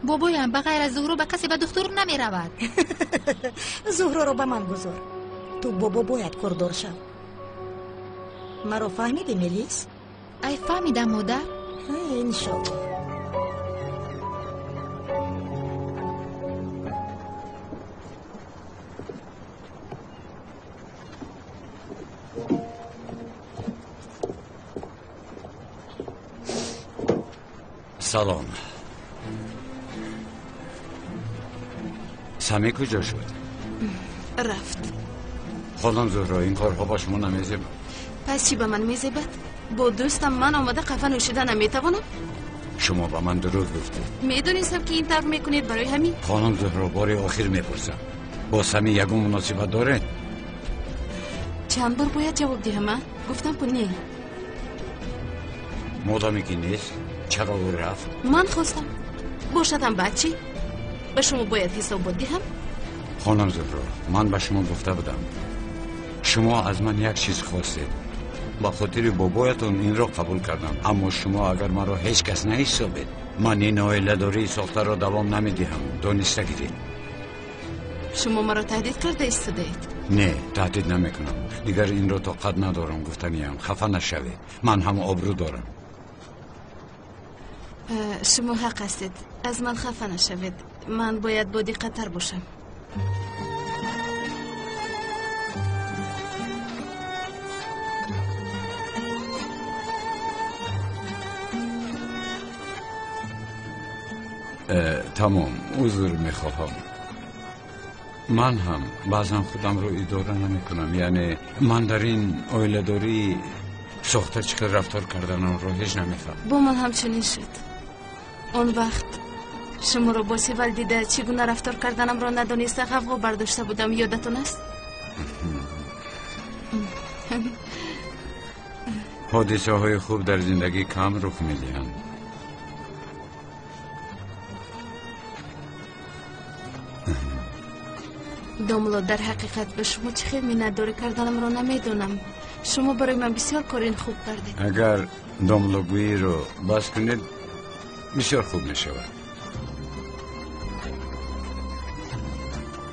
بابایم بغیر از زهرا به کسی به دکتر نمی رود. زهرا رو به من گذار. تو بابا باید کردار شو. مرا فهمیدی ملیس؟ ای فهمیدم مادر. انشالله. سلام. سمی کجا شد؟ رفت. خانم زهرا این کارها با شما نمیزیبد. پس چی به من میزیبد؟ با دوستم من آمده قهوه نوشیده نمیتوانم؟ شما به من دروغ گفتید. میدونستم که این طور میکنید برای همین. خانم زهرا بار آخر میپرسم با سمی یگون مناسبت داره؟ چند بار باید جواب دهم؟ گفتم که نه. مادامی که نیست چرا او رفت؟ من خواستم. باشدم بچی به شما باید حساب بدهم. خانم زهرا من به شما گفته بودم شما از من یک چیز خواستید. با خاطر بابایتون این را قبول کردم. اما شما اگر مرا هیچ کس نحسابید من این عائله داری ساخته را دوام نمیدهم. دانسته گیرید. شما مرا تهدید کرده ایستادید؟ نه تهدید نمیکنم. دیگر این را طاقت ندارم گفتنیم. خفه نشوید. من هم آبرو دارم. شما حق هستید. از من خفه نشوید. من باید با دقت‌تر باشم. تمام عذر میخواهم. من هم بعضا خودم رو اداره نمی کنم. یعنی من در این اویله‌داری سخته چقدر رفتار کردنم رو هیچ نمیفهم. با من همچنین شد. اون وقت شما رو با سیول دیده چگونه رفتار کردنم رو ندانسته غوغا برداشته بودم، یادتون است؟ حادثه های خوب در زندگی کم رخ میدهند. داملو در حقیقت به شما چه خیلی منتداری کردنم رو نمیدونم. شما برای من بسیار کارین خوب کردید. اگر داملوگویی رو بس کنید بسیار خوب می شود.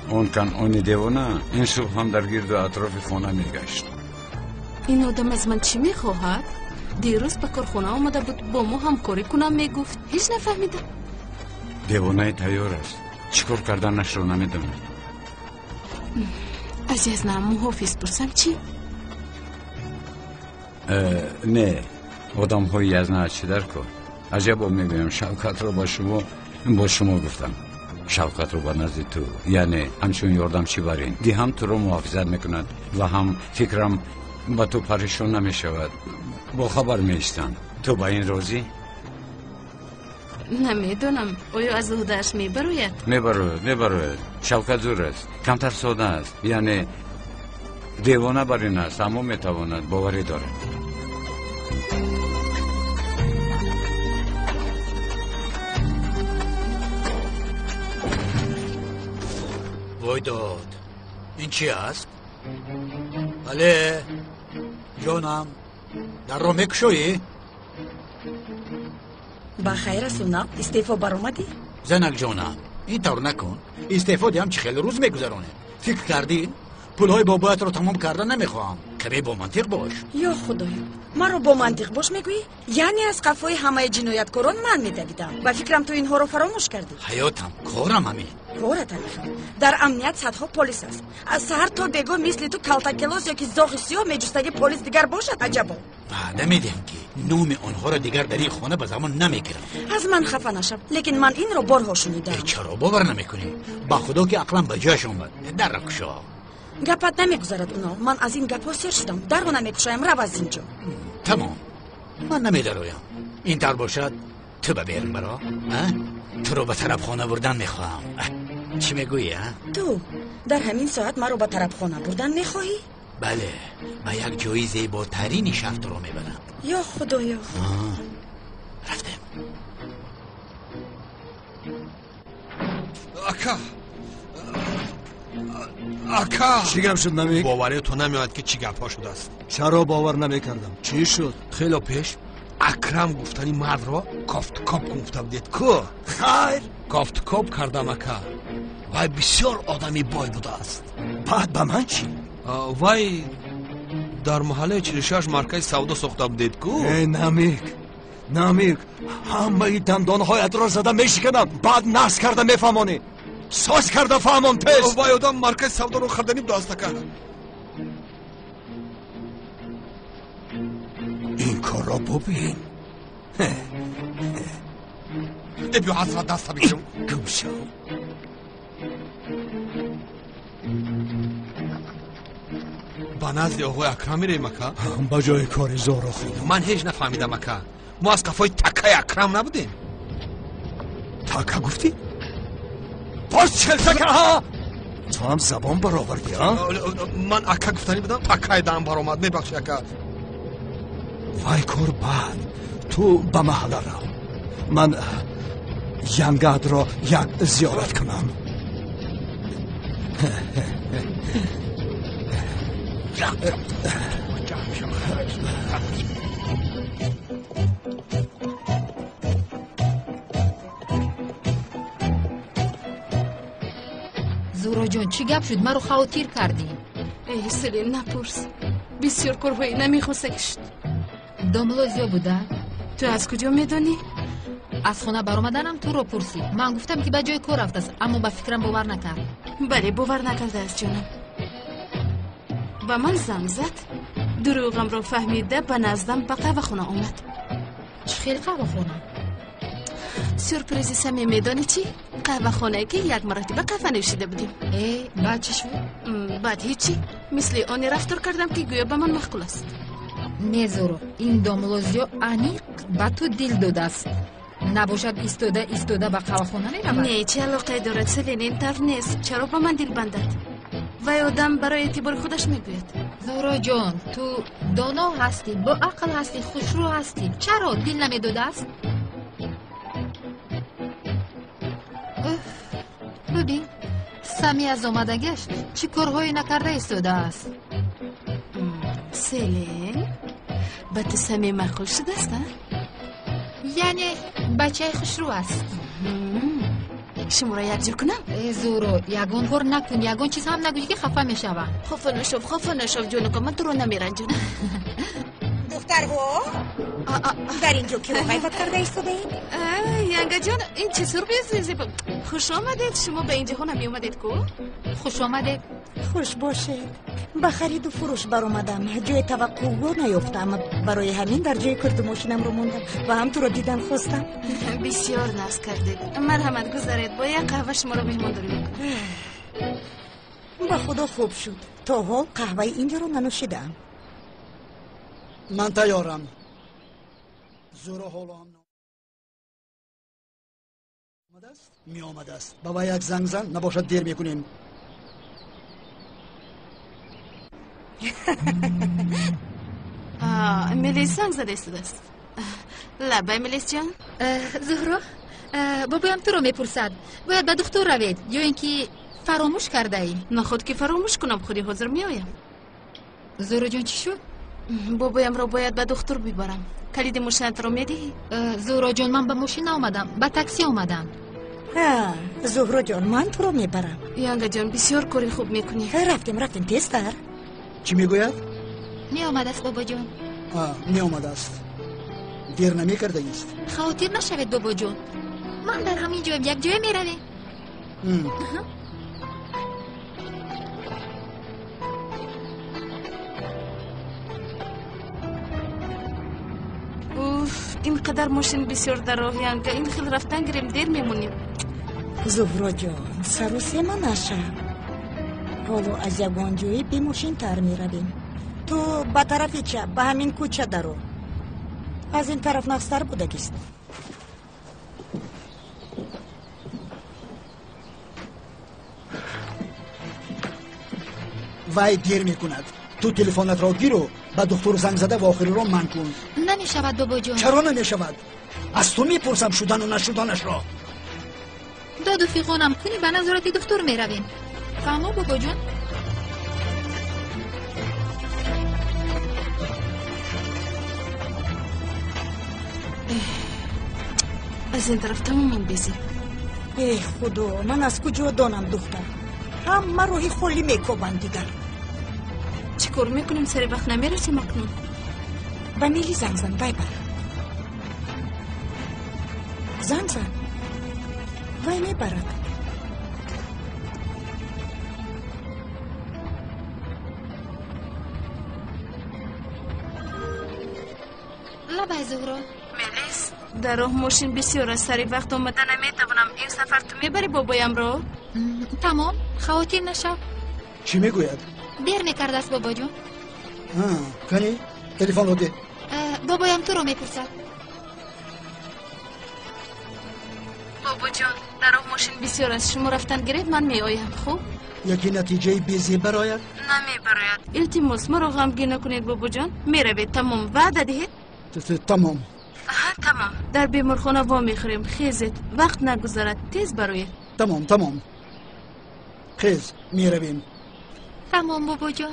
اون کن اونی دیوانه این صبح هم در گرد و اطراف خانه می گشت. این آدم از من چی می خواهد؟ دیروز به کارخانه آمده بود با ما همکاری کنم می گفت. هیچ نفهمیدم. دیوانه تیار است. چیکار کردنش رو نمیدونم. عزیز نه محافظ پرسم چی؟ نه آدم های از نه چی در کن. عجبا میگویم شوکت رو با شما گفتم. شوکت رو با نزد تو، یعنی همچون یاردم چی برین دی هم تو رو محافظت میکند و هم فکرم با تو پریشان نمیشود. با خبر میشتن. تو با این راضی؟ نمیدونم. آیا از عهده‌اش میبروید؟ میبروید. شوکت زور است، کمتر ساده است. یعنی دیوانه بر این است اما میتواند باوری داره. وای داد این چی است؟ بله جانم در رو میکشویی؟ بخیر است اونا استعفا برآمدی؟ زنک جانم این طور نکن. استعفا دیم چه خیلی روز میگذرونه. فکر کردی؟ پولهای بابایت رو تمام کردن نمیخوام. کمی با منطق باش. یا خدایا ما رو با منطق باش میگویی؟ یعنی از قفای همه جنایتکاران من میدویدم و فکرم تو اینها رو فراموش کردی. حیاتم کارم همین. کارت همین. در امنیت صدها پلیس است. از سحر تا بگو مثل تو کالتاکلوس یا که زاغ سیاه میجستگی پلیس دیگر باشد. عجبا. وعده میدم که نوم آنها رو دیگر در این خانه به زمان نمیگیرم. از من خفه نشم، لیکن من این رو بارها شنیدم. چرا باور نمیکنی؟ با خدا که عقلم به جاش اومد. در رکشا گپت نمیگذارد اونا. من از این گپا سیر شدم. در رو نمیکشایم. رو از اینجا. تمام. من نمیدرویم. این طور باشد تو ببرم برا. تو رو به طرف خانه بردن میخواهم. چی میگویی؟ تو در همین ساعت ما رو به طرف خانه بردن میخواهی؟ بله به یک جایی زیباترین شهر تو رو میبرم. یا خدایا. رفتم. اکا چی گپ شد نمیک؟ باوری تو نمیاد که چی گپ ها شده است. چرا باور نمیکردم؟ چی شد؟ خیلی پیش اکرم گفتنی مرد را کافت کاپ گفته بودید کو؟ خیر کافت کاپ کردم اکا. وای بسیار آدمی بای بوده است. بعد به من چی؟ وای در محله 46 مرکز سودا ساخته بودید کو؟ ای نمیک همه دندانهایت را زده میشکنم. بعد نفس کرده میفهمانی. ساز کرده فهمان تست. وای آدم مرکز سودا رو خریدنی داسته کرد. این کار را ببین. بیا حضرت دست بگیرم. گم شو. با نزد آقای اکرم میریم اکا؟ با جای کار زورا خود. من هیچ نفهمیدم اکا. ما از قفای تکه اکرم نبودیم. تکه گفتی؟ باز چل تکه ها؟ تو هم زبان برآوردی ها؟ من اکا گفتنی بودم تکه دم برآمد. میبخشی اکا. وای کار بعد تو به محله را من ینگد را یک زیارت کنم. زورا جان چی گپ شد؟ مرا خاطر کردی. ای سلین نپرس. بسیار کارهایی نمیخواسته کشت. داملو زیاد بوده؟ تو از کجا میدونی؟ از خونه برآمدنم تو رو پرسید. من گفتم که به جای کار رفته است اما به فکرم باور نکرد. بله باور نکرده است جانم. و من زنگ زد. دروغم رو فهمیده به نزدم به قهوه خونه آمد. چه خیلی قهوه خونه؟ سورپرایز سمی میدانی چی؟ قهوه خانه که یک مرتبه قهوه نوشیده بودیم. بعد چی شد؟ بعد هیچی، مثل آنی رفتار کردم که گویا به من مخکول است. نزورو این داملوزیو انیق با تو دل داده است. نباشد ایستاده به قهوه خانه میرود؟ نه، چه علاقه دارد سلین؟ این طرف نیست. چرا با من دل بندد؟ و آدم برای اعتبار خودش میگوید. زورا جان، تو دانا هستی، با عقل هستی، خوشرو هستی، چرا دل نمیداده است؟ ببین سمی از آمدگش چی کارهایی نکرده ایستاده است. سلین به تو سمی مخول شده است؟ یعنی بچه خوشرو است. شما را یک جور کنم؟ زورو یگان بار نکن، یگان چیز هم نگویی که خفه میشوم. خفه نشو جونو، من تو رو نمیرنجونم. دختر در اینجا که غیبت کرده ایستاده اید؟ ینگه جان این چه سر بیزیزی خوش آمدید. شما به اینجا ها نمی اومدید کو؟ خوش آمدید. خوش باشید. به خرید و فروش بر اومدم، جای توقع نیافتم، برای همین در جای کرد ماشینم رو موندم و هم تو رو دیدن خواستم. بسیار ناز کردید. مرحمت گذارید، با یک قهوه شما رو مهمانداری میکنم. به خدا خوب شد، تا حال قهوه اینجا رو ننوشیدم. من تیارم. زورا حالا هم می آمده است. بابا یک زنگ زن، نباشد دیر میکنیم. ملیس زنگ زده است. لبای ملیس جان. زهرا بابایم تو رو میپرسد باید به دکتر روید یا اینکه فراموش کرده ای؟ نه خود که فراموش کنم، خودی حاضر میایم. زهرا جان چی شد؟ بابایم را باید به دکتر ببرم. کلید ماشینت رو میدهی؟ زهرا جان من به ماشین آمدم، به تاکسی آمدم. زهرا جان من تو رو میبرم. ینگه جان بسیار کاری خوب میکنی. رفتیم تیزتر. چی میگوید؟ می آمده است بابا جان. می آمده است. دیر نمی کرده است. خاطر نشوید بابا جان، من در همین جایم، یک جای می رویم. اینقدر ماشین بسیار در راه ینگه، این خیلی رفتن گریم دیر میمونیم. زهرا جان سر و سیما نشه. حالا از یگان جایی بی ماشین تر می رویم. تو به طرفی چه؟ به همین کوچه درو. از این طرف نقصر بودگیست. وای دیر میکند. تو تلفنت را گیرو به دکتر زنگ زده و آخری را من کن. نمی شود بابا جان. چرا نمی شود؟ از تو میپرسم شدن و نشدنش را. داد و فیقانم کنی به نظارت دکتر می رویم. فهمو بابا جان؟ از این طرف تماما بیزی. ای خدا، من از کجا دانم دختر؟ همه روحی خولی میکوبن دیگر. چی کار میکنیم؟ سری وقت نمیره چه مکنون؟ به میلی زنگ زن بای بر. زنگ زن وای میبرد. لبای زهرا. ملیس در راه ماشین بسیار از سری وقت آمده نمیتونم. این سفر تو میبری بابایم رو؟ تمام، خاطر نشو. چی میگوید؟ دیر میکرده است بابا جان. کنی؟ تلفن رو ده. بابایم تو رو میپرسد. بابا جان در راه ماشین بسیار از شما رفتن گرید، من میآیم. خوب یکی نتیجه بیزی براید؟ نمیبراید. التماس ما رو غمگین نکنید بابا جان. میروید تمام وعده دهید؟ تمام. تمام. در بیمارخانه وا میخوریم. خیزید وقت نگذارد، تیز براید. تمام خیز میرویم. تمام بابا جان.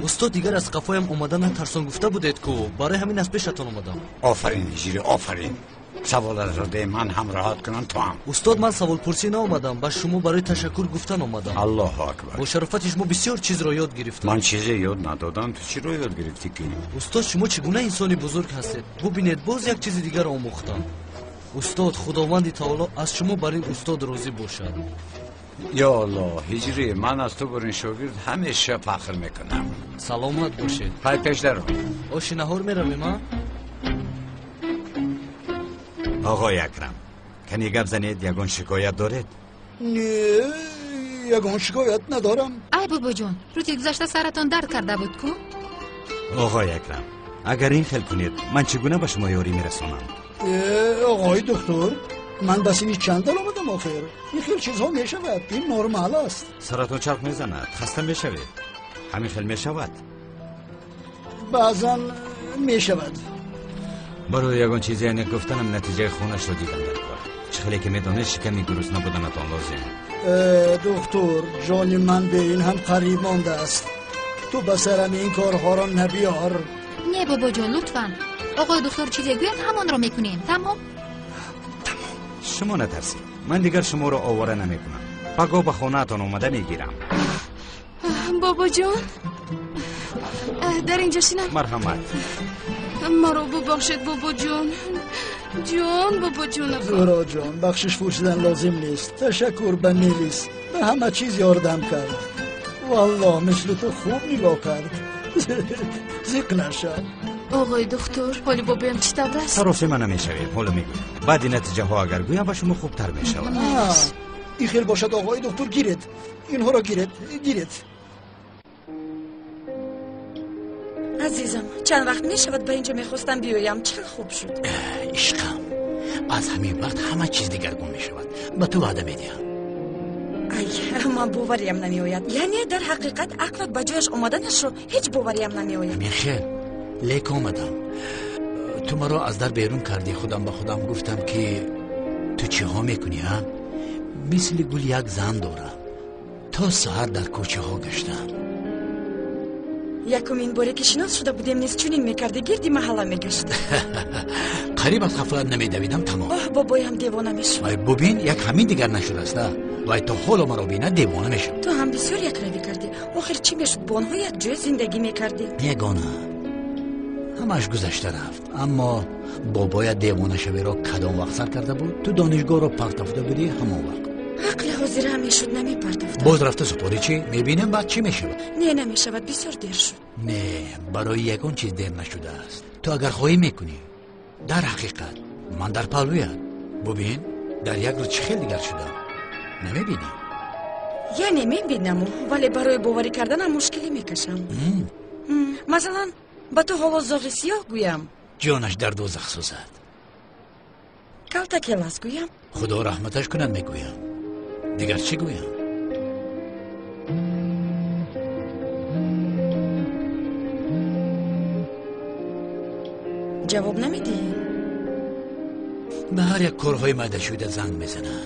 استاد دیگر از قفایم اومدن نترسان گفته بودید که برای همین از پیشتون اومدم. آفرین هجری، آفرین. سوال از رده من همراهت کنن تو هم. استاد من سوال پرسی ناومدم، با شما برای تشکر گفتن اومدم. الله اکبر. با شرافت شما بسیار چیز را یاد گرفتم. من چیزی یاد ندادم، تو چی رو یاد گرفتی که؟ استاد شما چگونه انسانی بزرگ هستید. ببینید باز یک چیز دیگر آموختم. استاد خداوند تعالی از شما برای استاد راضی باشد. یا الله هجری، من از تو برین شاگرد همیشه فخر میکنم. سلامت باشید. پای پیش درو. آش نهار میرویم ها؟ آقای اکرم، کنی گپ زنید یگان شکایت دارید؟ نه یگان شکایت ندارم. ای بابا جان، روزی گذشته سرتان درد کرده بود کو؟ آقای اکرم، اگر این خیل کنید من چگونه به شما یاری میرسانم؟ آقای دکتر، من بس این چند دل آمدم آخر. این خیل چیزها میشود، این نرمال است. سرتون چرخ میزند، خسته میشوید. همین خیل میشود؟ بعضا میشود. برای یگان چیزی یعنی گفتنم نتیجه خونش رو دیدم در کار. چه خیلی که میدانه شکمی گرسنه بودنتان لازم. دکتر، جان من به این هم قریب مانده است. تو به سرم این کارها را نبیار. نه بابا جان لطفا. آقای دکتر چیزی گوید همان را میکنیم. تمام. شما نترسید، من دیگر شما را آواره نمیکنم. پگاه به خانه‌تان اومده میگیرم. بابا جان در اینجا شینم. مرحمت. ما رو ببخشید بابا جان. بابا جان. زورا جان، بخشش پرسیدن لازم نیست. تشکر به نیلیس به همه چیز یاردم کرد. والله مثل تو خوب نگاه کرد. زیق نشد. آقای دکتر، حالی بابایم چی طور است؟ صرافی من نمیشویم، حالا میگویم. بعد این نتیجه ها اگر گویم به شما خوبتر میشود. این خیل باشد آقای دکتر، گیرید. اینها را گیرید. عزیزم، چند وقت میشود به اینجا میخواستم بیایم، چند خوب شد. عشقم، از همین وقت همه چیز دیگرگون میشود. به تو وعده میدهم. ای من باوریم نمیآید. یعنی در حقیقت عقلت به جایش آمدنش رو هیچ باوریم نمیآید. همین خیر، لیک آمدم. تو مرا از در بیرون کردی. خودم به خودم گفتم که تو چی ها میکنی ها؟ مثل گل یک زن دارم. تا سحر در کوچه ها گشتم. یکمین باره که شناس شده بودیم نیست چونین میکردی، گردی محله میگشتی. قریب از غفلت نمیدویدم. تمام. بابایم دیوانه میشه. وای ببین، یک همین دیگر نشده است. وای تا حالا مرا بینه دیوانه میشم. تو هم بسیار یک روی کردی. آخر چی میشد؟ با آنها یک جای زندگی میکردی. یگانه همش گذشته رفت. اما بابای دیوانه شوی را کدام وقت سر کرده بود؟ تو دانشگاه را پرتافته بودی همان وقت. عقل حاضر همیشد نمیپردافتم. باز رفته سپاری چی؟ میبینیم بعد چی میشود؟ نه نمیشود، بسیار دیر شد. نه، برای یکون چیز دیر نشده است. تو اگر خواهی میکنی. در حقیقت من در پالویت. ببین در یک روز چه خیلی دیگر شدم. نمیبینی؟ یعنی میبینم ولی برای باوری کردن مشکلی میکشم. مثلا با تو حالا زاغ سیاه گویم جانش در دوزخ سوزد. کلتک لاس گویم خدا رحمتش کند میگویم. دیگر چی گویم؟ جواب نمیدی؟ به هر یک کارهای مده شده زنگ میزنن.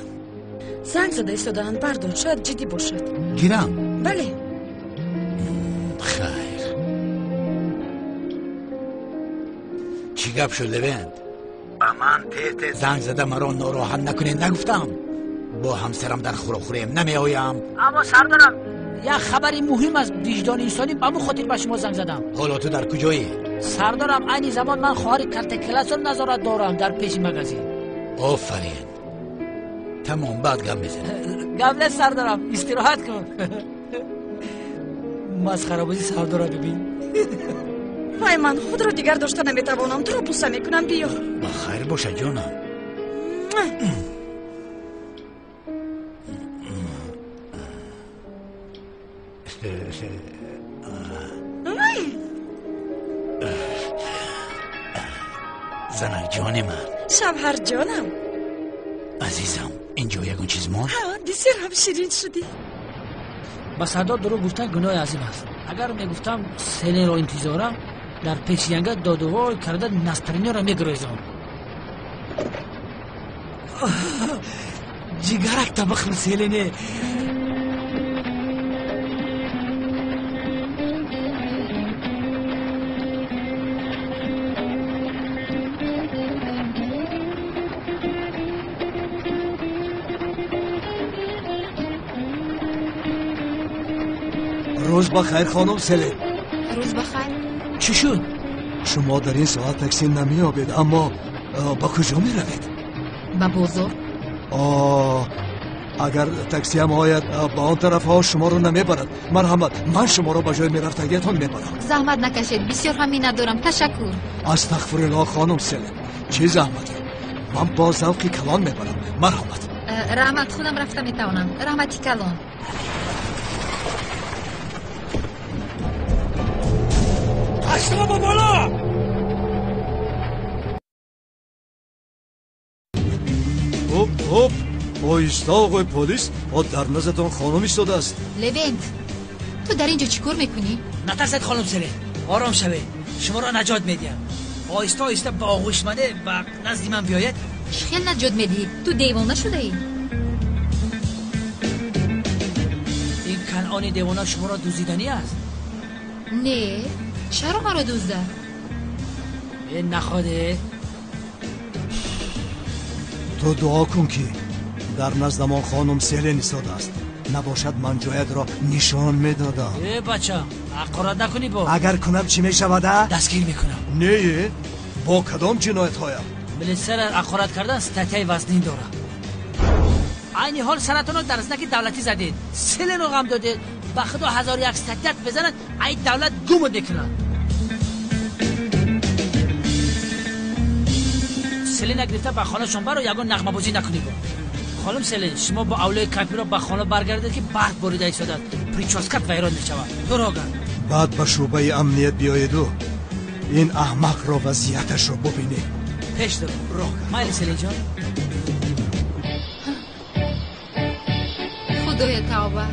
زنگ زده ایستادن بردار، شاید جدی باشد. گیرم؟ بله. خیر. چی گپ شد لوند؟ با من تیت زنگ زده مرا ناراحت نکنید نگفتم؟ با همسرم در خوراخوریم نمی آیم. اما سردارم یک خبری مهم از وجدان انسانی به خاطر به شما زنگ زدم. حالا تو در کجایی؟ سردارم این زمان من خواهر کارت کلاس رو نظارت دارم در پیش مغازه. آفرین. تمام بعد گم بزن. گم سردارم استراحت کن. مسخره بازی سردارم ببین. وای من خود رو دیگر داشته نمیتوانم، تو رو بوسه میکنم بیا. بخیر باشه جانم. زنک جان من. شبهر جانم. عزیزم اینجا یکون چیز ما؟ بسیار هم شیرین شدی. با سردار درو گفتن گناه عظیم است. اگر میگفتم سنه رو انتظارم در پیش ینگه دادوهای کرده نسترینی را میگریزم. جگرک طبخ سیلینه. روز بخیر خانم سلین. روز بخیر. چی شد؟ شما در این ساعت تاکسی نمی آبید، اما با کجا می روید؟ با بازار. اگر تاکسی هم آید با آن طرف ها شما رو نمیبرد. مرحمت، من شما رو به جای میرفتگیتان میبرم. زحمت نکشید، بسیار هم ندارم. تشکر. استغفرالله خانم سلیم، چه زحمتی؟ من با ذوقی کلان میبرم. مرحمت. رحمت، خودم رفته میتوانم. رحمتی کلان. اشتباه با بالا. هوب آیسته آقای پلیس، در نزدتان خانم ایستاده است. لوینت، تو در اینجا چیکار میکنی؟ نترسید خانم سلیم، آرام شوید. شما را نجات میدیم. آیسته آیسته با آغوش منه و نزدی من بیاید. خیلی نجات میدی؟ تو دیوانه شده ای؟ این کنعان دیوانه شما را دوزیدنی است؟ نه، چرا ما را دوزده؟ این نخواده؟ تو دعا کن که در نزد ما خانم سیلین ایستاده است. نباشد من جایت را نشان میدادم. بچه حقارت نکنی با. اگر کنم چی میشود؟ دستگیر میکنم. نه، با کدام جنایت هایم؟ ملیسر حقارت کردن ستای وزنین داره. عینی حال سرتون رو در اسنک دولتی زدید، سیلین رو غم دادید. به خدا 1001 ستت بزنن این دولت گمت میکنن. سیلین نگرفته به خانه شنبه رو یگان نغمه بازی نکنی با. خانم سیلین، شما با اولای کپی رو به خانه برگردید که برق بریده ایستاده. پریچاسکت ویران میشود. تو راگن بعد به شعبه امنیت بیایید و این احمق را وضعیتش رو ببینید. پیش درو راگن. مایل سیلین جان. خدای توبه.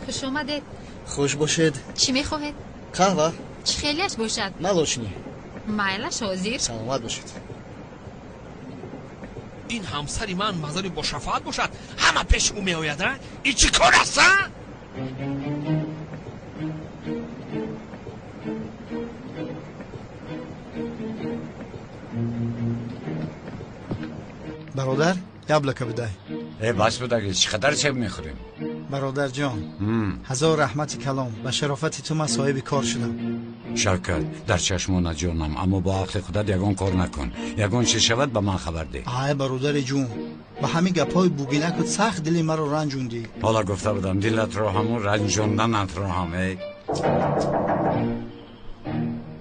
خوش آمدید. خوش باشید. چی میخواهید؟ قهوه. چی خیلیش باشد؟ ملوچنی. مایلش حاضر. سلامت باشید. این همسری من مزاری با شفاعت باشد همه پیش او می آید. این چی کار است؟ برادر یبلکه بدهی. بس بدهی، چقدر چه میخوریم؟ برادر جان، هزار رحمت کلام. به شرافت تو من صاحب کار شدم. شوکت، در چشمان جانم، اما با عقل خودت یگان کار نکن. یگان چه شود به من خبر ده. آه برادر جون، با همین گپای بوگینک سخت دلی مرا رنجوندی. حالا گفته بودم دلت را همون رنجوندنت را همه.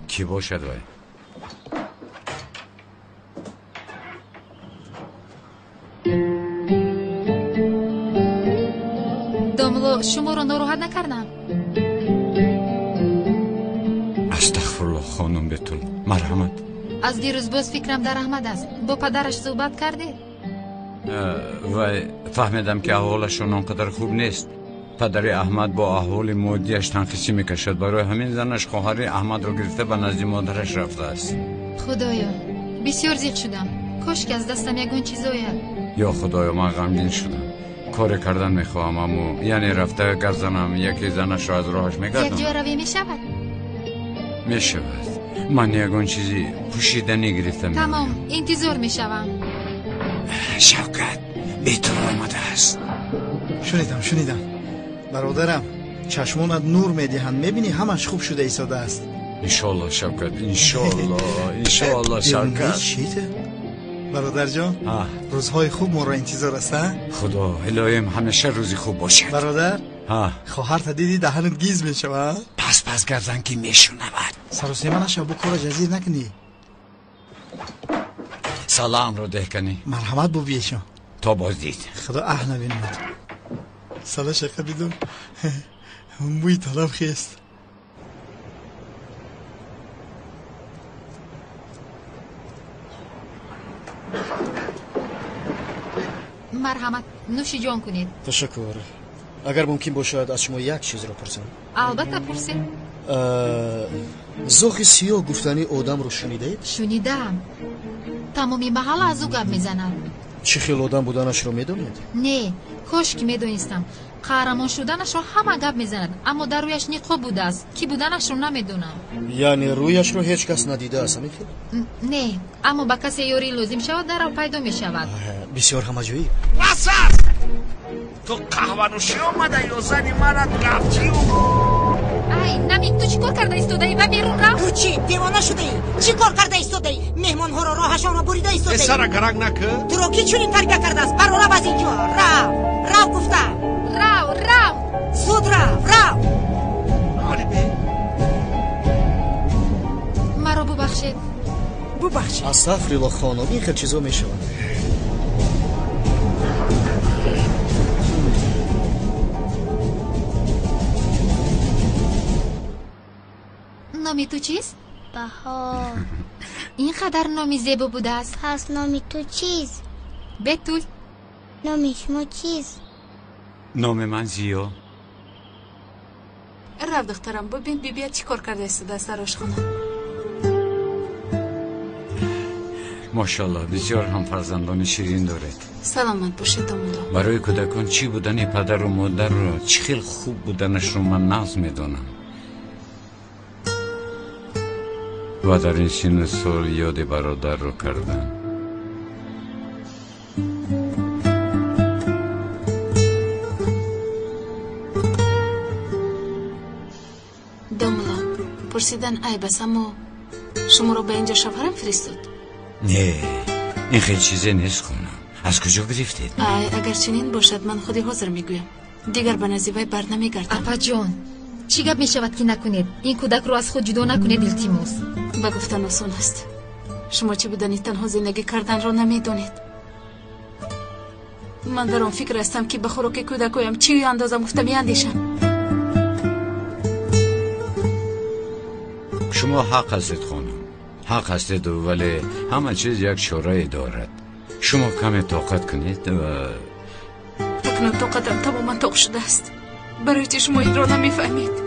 کی باشد وای؟ داملو، شما را ناراحت نکردم. استغفرالله خانم بتول، مرحمت. از دیروز باز فکرم در احمد است. با پدرش صحبت کرده؟ و فهمیدم که احوالشون آنقدر خوب نیست. پدر احمد با احوال مادیش تنقیصی میکشد. برای همین زنش خواهر احمد رو گرفته به نزد مادرش رفته است. خدایا، بسیار زیق شدم. کاش که از دستم یگون چیز آید. یا خدایا، من غمگین شدم. کار کردن میخواهم، اما یعنی رفته گردنم یکی زنش را از راهش میگردم. یک جا روی میشود؟ میشود. من یگون چیزی پوشیدنی گرفتم. تمام، انتظار میشوم. شوکت بیتون آمده است. شنیدم. برادرم، چشمانت نور میدهند. میبینی همش خوب شده ایستاده است. انشالله شوکت، انشالله شوکت. چیته؟ برادر جان، روزهای خوب ما را انتظار است. خدا الهیم همیشه روزی خوب باشه. برادر، خواهرت دیدی دهنت گیز میشود. پس گردن که میشونود. سر و سیمانش با کار جزیر نکنی. سلام رو ده کنی. مرحمت بو بیشون. تا باز دید. خدا احنا بینمد. سالا شکر بیدون. بوی طلب خیست. مرحمت، نوشی جان کنید. تشکر. اگر ممکن باشد از شما یک چیز را پرسم. البته پرسید. زاغ سیاه گفتنی آدم رو شنیدید؟ شنیدم. تمامی محل از او گپ میزنند. چه خیل آدم بودنش رو میدونید؟ نه، کاش که میدونستم. قهرمان شدنش رو همه گپ میزنند، اما در رویش نقاب بوده است. کی بودنش رو نمیدونم. یعنی رویش رو هیچ کس ندیده است؟ نه، اما با کسی یاری لازم شود در رو پیدا میشود. بسیار همجویی. تو قهوه نوشی آمده یا زنی مرد رفتی؟ ای نمی تو چی کار کرده ایستاده ای و بیرون رفت؟ تو چی دیوانه شده ای؟ چی کار کرده ایستاده ای؟ مهمان ها را راهشان را بریده ایستاده ای؟ سر گرگ نکه تو رو کی چونین تربیه کرده است؟ برو رو از اینجا رو گفتم رو زود رو مرا ببخشید استغفرالله خانم این خیلی چیزا میشود. نامی تو چیست؟ بهار. اینقدر نامی زیبا بوده است. پس نامی تو چیست؟ بتول. نامی شما چیست؟ نام من زیا. رفت دخترم ببین بیا چی کار کرده است در سراش خونه. ماشاءالله بسیار هم فرزندان شیرین دارد. سلامت باشید دامودا. برای کودکان چی بودن پدر و مادر رو چی خیلی خوب بودنش رو من ناز میدونم و در این سن سال یاد برادر رو کردم. دامودا پرسیدن ای بس اما شما رو به اینجا شوهرم فرستاد. نه این خیلی چیزی نیست خونم. از کجا گرفتید؟ اگر چنین باشد من خودی حاضر میگویم دیگر به نزیوی بر نمیگردم. اپا جان چی گپ میشود که نکنید این کودک رو از خود جدا نکنید التماس. با گفتن آسان است. شما چی بودنید تنها زندگی کردن رو نمیدونید. من در اون فکر هستم که به خوراک کودکایم چی اندازم گفتم اندیشم. شما حق هستید خانم، حق هستید ولی همه چیز یک شورای دارد. شما کم طاقت کنید و اکنون طاقتم تماما طاق شده است. برای چه شما این را نمیفهمید؟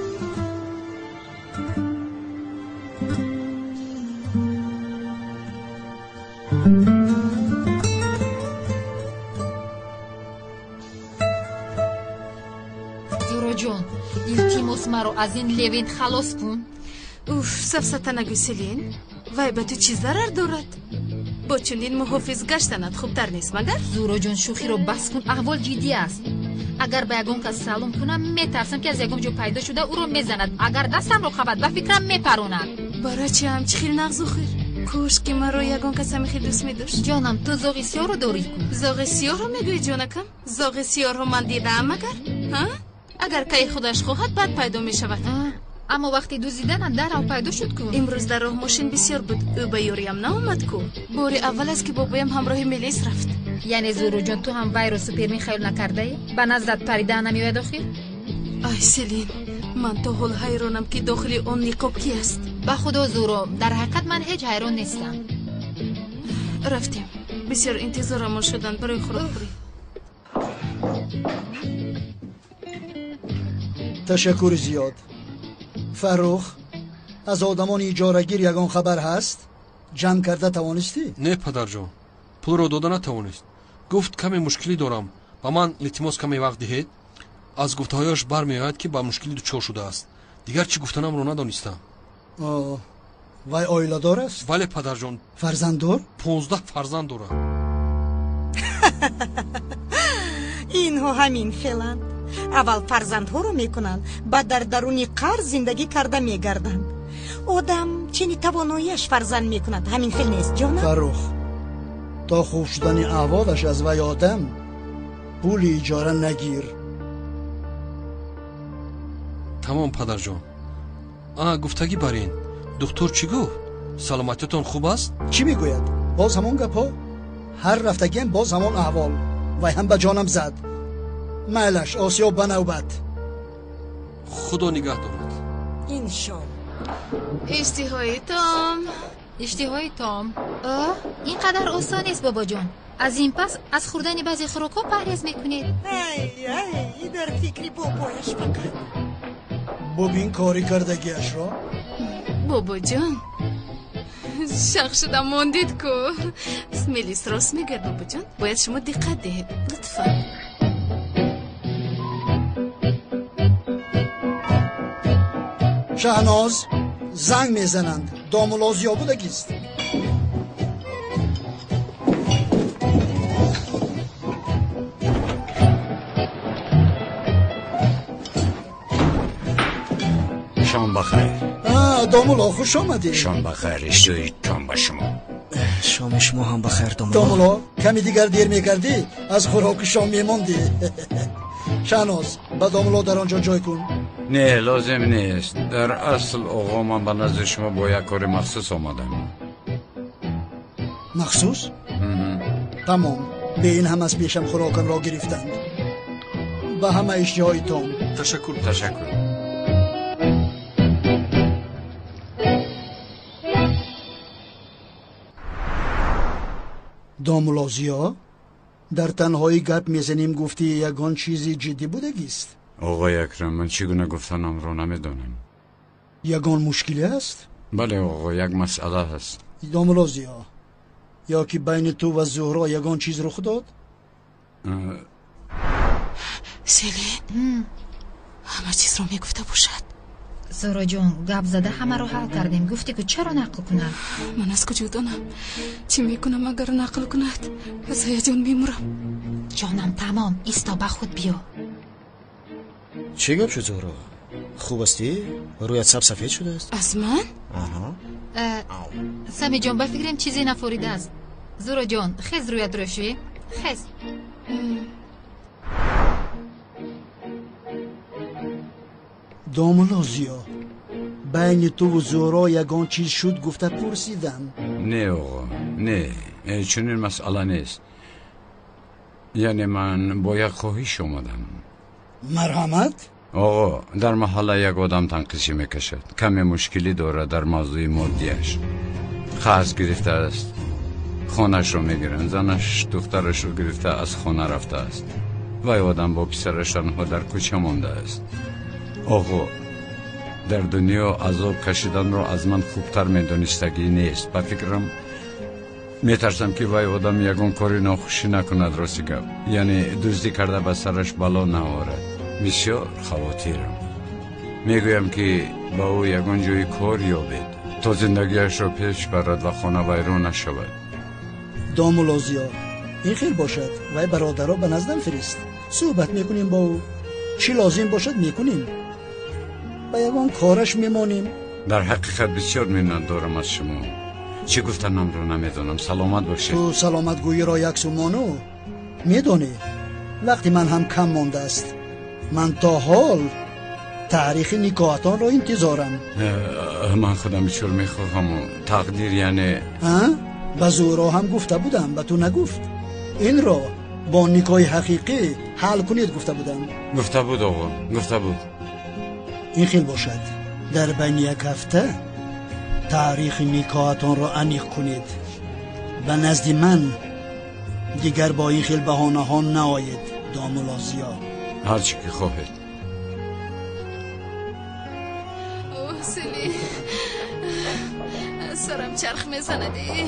زورا جان التماس مرا از این لوین خلاص کن. اوف سفسطه نگو سلین. وای به تو چی ضرر دارد؟ با چنین محافظ گشتنت خوبتر نیست مگر؟ زورا جان شوخی رو بس کن، احوال جدی است. اگر به یگان کس سلام کنم میترسم که از یگان جو پیدا شده او رو میزند. اگر دستم رو خبد به فکرم میپروند. برای چی هم چخیر نغزو خیر؟ کوش که من رو یگان کس هم خیلی دوست میداشت. جانم تو زاغ سیاه رو داری کن. زاغ سیاه رو میگوی جانکم؟ زاغ سیاه رو من دیدم مگر؟ ها؟ اگر که خودش خواهد بعد پیدا میشود. اما وقتی دوزیدن در راه پیدا شد کو. امروز در راه ماشین بسیار بود. او به یوریم نامد کو. بار اول است که بابایم همراه ملیس رفت. یعنی زورو جان تو هم وای رو سوپرمن خیال نکرده ای؟ به نظرت پریده نمیوه داخل؟ ای سلین من تا حال حیرانم که داخل اون نقاب کی است. به خدا زورو در حقیقت من هیچ حیران نیستم. رفتیم بسیار انتظارمون شدن برای خوراکوری. تشکر زیاد. فرخ از آدمان اجارهگیر یگان خبر هست؟ جمع کرده توانستی؟ نه پدر جان پول رو داده نتوانست. گفت کمی مشکلی دارم و من التماس کمی وقت دهید. از گفتهایش برمیآید که با مشکلی دچار شده است. دیگر چی گفتنم رو ندانستم. وای آیله دار است؟ بله پدر جان. فرزند دار؟ 15 فرزند دارد. اینها همین فعلا اول فرزندها رو میکنن بعد در درونی قرض زندگی کرده میگردن. آدم چنین تواناییش فرزند میکند همین فعل نیست جانم؟ فرخ تا خوب شدن احوالش از وی آدم پول اجاره نگیر. تمام پدر جان. گفتگی برین دکتر چی گفت؟ سلامتیتون خوب است؟ چی میگوید؟ باز همون گپا؟ هر رفتگیم باز همون احوال و هم به جانم زد. مالش آسیا بنوبت. خدا نگه دارد. انشالله. اشتهای تام اینقدر آسان نیست بابا جان. از این پس از خوردن بعضی خوراک‌ها پرهیز میکنید. ای در فکری بابایش فقط. ببین کاری کردگیش را. بابا جان شخ شدم موندید کو. ملیس راست میگه بابا جان. باید شما دقت دهید لطفا. شهناز زنگ میزنند. دامولاز یا بودگیست؟ دامولا خوش آمدی. شام بخیر اشتوی جان با شما. شام شما هم بخیر دامولا. دامولا کمی دیگر دیر میکردی از خوراک شام میماندی. شهناز با دامولا در آنجا جای کن. نه لازم نیست. در اصل آقا من به نزد شما با یک کار مخصوص آمدم. مخصوص؟ تمام. به این هم از پیشم خوراکم را گرفتند. به همه اشتهایتان. تشکر. دامولازیا در تنهایی گپ میزنیم گفتی یگان چیزی جدی بودگیست. آقای اکرم من چگونه گفتنم رو نمیدونم. یگان مشکلی است؟ بله آقا یک مسئله هست. دامولازیا یا که بین تو و زهرا یگان چیز رخ داد؟ سلین همه چیز رو میگفته باشد. زهرا جون گپ زده همه رو حل کردیم. گفتی که چرا نقل کنم؟ من از کجا دانم چی میکنم اگر نقل کند؟ از هیجان میمورم. جانم تمام ایستا به خود بیا. چی گپ شد زهرا؟ خوب استی؟ رویت سب سفید شده است؟ از من؟ آها. سمی جان بفکرم چیزی نفوریده است. زهرا جان خیز رویت روشی؟ خیز. دامولازیا بین تو و زهرا یگان چیز شد گفته پرسیدم. نه آقا نه چون این مسئله نیست. یعنی من با یک خواهش اومدم. مرحمت؟ آقا در محله یک آدم تنقیصی میکشد. کمی مشکلی داره در موضوع مادیش. قرض گرفته است. خانهش رو میگیرن. زنش دخترش رو گرفته از خانه رفته است. و آدم با پسرش تنها در کوچه مانده است. آقا در دنیا عذاب کشیدن رو از من خوبتر میدونستگی نیست. با فکرم میترسم که وای آدم یگان کاری ناخوشی نکند. راستی گپ یعنی دزدی کرده به سرش بلا نآورد. بسیار خواطرم میگویم که با او یگان جای کار یابید تا زندگیش را پیش برد و خانه ویران نشود. دامولازیا این خیلی باشد. وای برادرها به نزدم فرست. صحبت میکنیم با او. چی لازم باشد میکنیم. با یگان کارش میمانیم. در حقیقت بسیار منت دارم از شما. چی گفتنم رو نمیدونم. سلامت باشید. تو سلامت گویی را یک سومانو میدونی. وقتی من هم کم مانده است. من تا حال تاریخ نکاحتان را انتظارم. من خودم بسیار میخواهم. تقدیر یعنی به زهرا هم گفته بودم به تو نگفت. این را با نکاح حقیقی حل کنید گفته بودم. گفته بود آقا گفته بود. این خیلی باشد در بین یک هفته تاریخ نکاحتان را انیق کنید. به نزد من دیگر با این خیلی بهانه ها نآیید دامولازیا. هرچی که خواهید. اوه سلی سرم چرخ میزنده.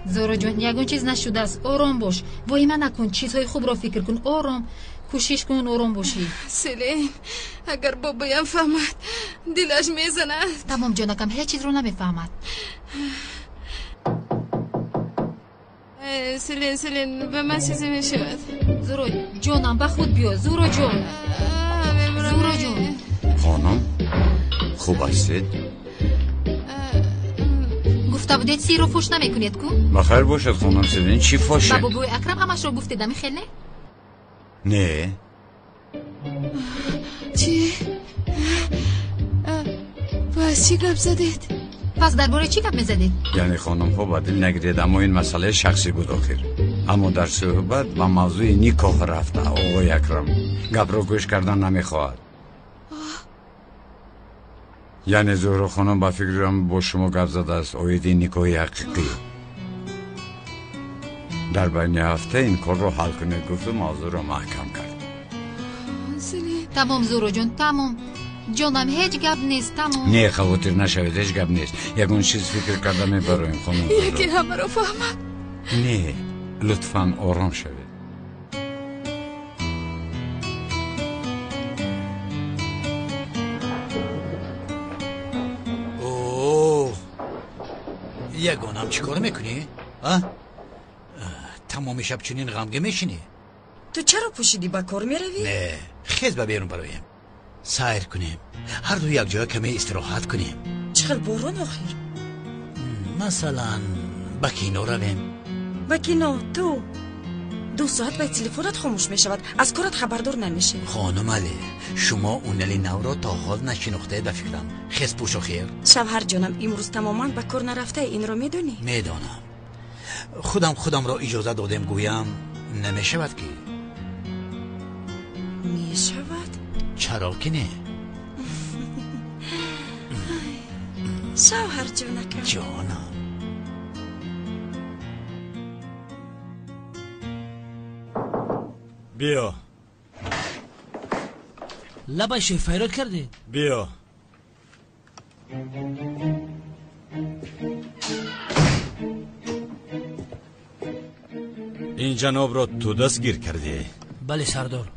زهرا جان یگان چیز نشده است. آرام باش. وای من نکن. چیزهای خوب را فکر کن. آرام کوشش کن آرام باشی. سلیم اگر بابایم فهمد دلش میزند. تمام جانکم هیچ چیز رو نمیفهمد. سلین به من چیزی میشود. زهرا جانم به خود بیا. زهرا جان. زهرا جان خانم خوب هستید؟ گفته بودید سی رو فوش نمیکنید کو؟ بخیر باشد خانم سلین. چی فوشه؟ بابا بوی اکرم همش رو گفتید میخیل نه؟ نه چی؟ پس چی گپ زدید؟ پس درباره چی گپ میزدید؟ یعنی خانم ها با دل نگیرید اما این مسئله شخصی بود آخر. اما در صحبت با موضوع نکاح رفته. آقای اکرم گپ رو گوش کردن نمیخواهد. یعنی زهرا خانم با فکرم با شما گپ زده است اوید نکاح حقیقی. در بین هفته این کار رو حل کنید گفت و موضوع رو محکم کرد. تمام زهرا جان تمام. جانم هیچ گپ نیست. تمام. نه خواطر نشوید هیچ گپ نیست. یگون چیز فکر کردم میبرایم خانم. یکی همه رو فهمد. نه لطفاً آرام شوید. اوه یگانم چی کار میکنی؟ تمام شب چنین غمگه میشینی؟ تو چرا پوشیدی با کار میروی؟ نه خیز با بیرون برایم. سیر کنیم هر دو یک جای کمی استراحت کنیم. چقدر باران آخیر؟ مثلا با کینو رویم. با کینو؟ تو 2 ساعت باید تلفنت خاموش می شود، از کارت خبردار نمیشه. خانم علی شما اونلی نو را تا حال نشناخته در فکرم. خیس پوش و خیر. شوهر جانم امروز تماما به کار نرفته، این را میدونی؟ میدانم. خودم را اجازه دادم گویم نمی شود که. می شود؟ چرا که نه؟ شوهر جانکم. جانم. بیا لبش فیراد کرده. بیا این جناب را تو دستگیر کرده؟ بله سردار.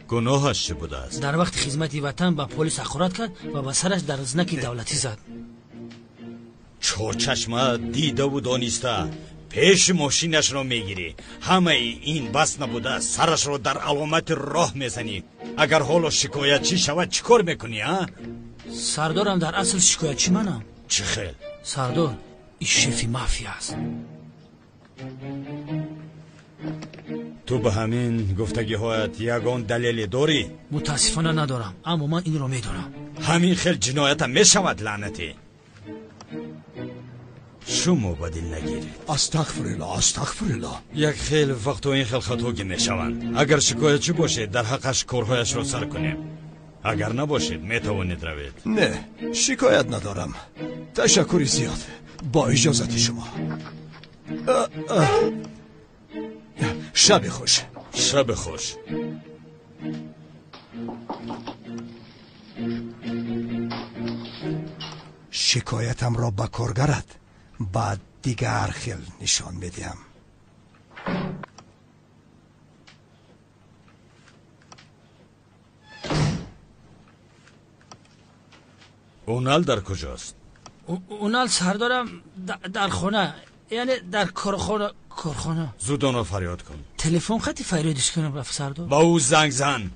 گناهش چه بوده است؟ در وقت خدمت وطن با پلیس حقارت کرد و با سرش در زنک دولتی زد. چشمه دیده و دانسته پیش ماشینش را میگیری، همه این بس نبوده سرش را در علامت راه میزنی. اگر حالا شکایت چی شود چی کار میکنی ها؟ سردارم در اصل شکایت چی منم؟ چه خیل؟ سردار این شفی مافیا است. تو به همین گفتگی هایت یگان دلیل داری؟ متاسفانه ندارم، اما من این رو میدونم. همین خیل جنایت میشود لعنتی. شما با دل نگیرید. استغفرالله. یک خیل وقت و این خیل خطاگی میشوند. اگر شکایت چی باشید در حقش کارهایش را سر کنیم، اگر نباشید میتوانید روید. نه شکایت ندارم، تشکری زیاد. با اجازت شما. شب خوش. شب خوش. شکایتم را به کارگرت بعد دیگر خیل نشان میدیم. اونال در کجاست؟ اونال سردارم در خونه، یعنی در کارخانه. زود آنو فریاد کن. تلفن خطی فریادش کنم رفت سردار؟ با او زنگ زن.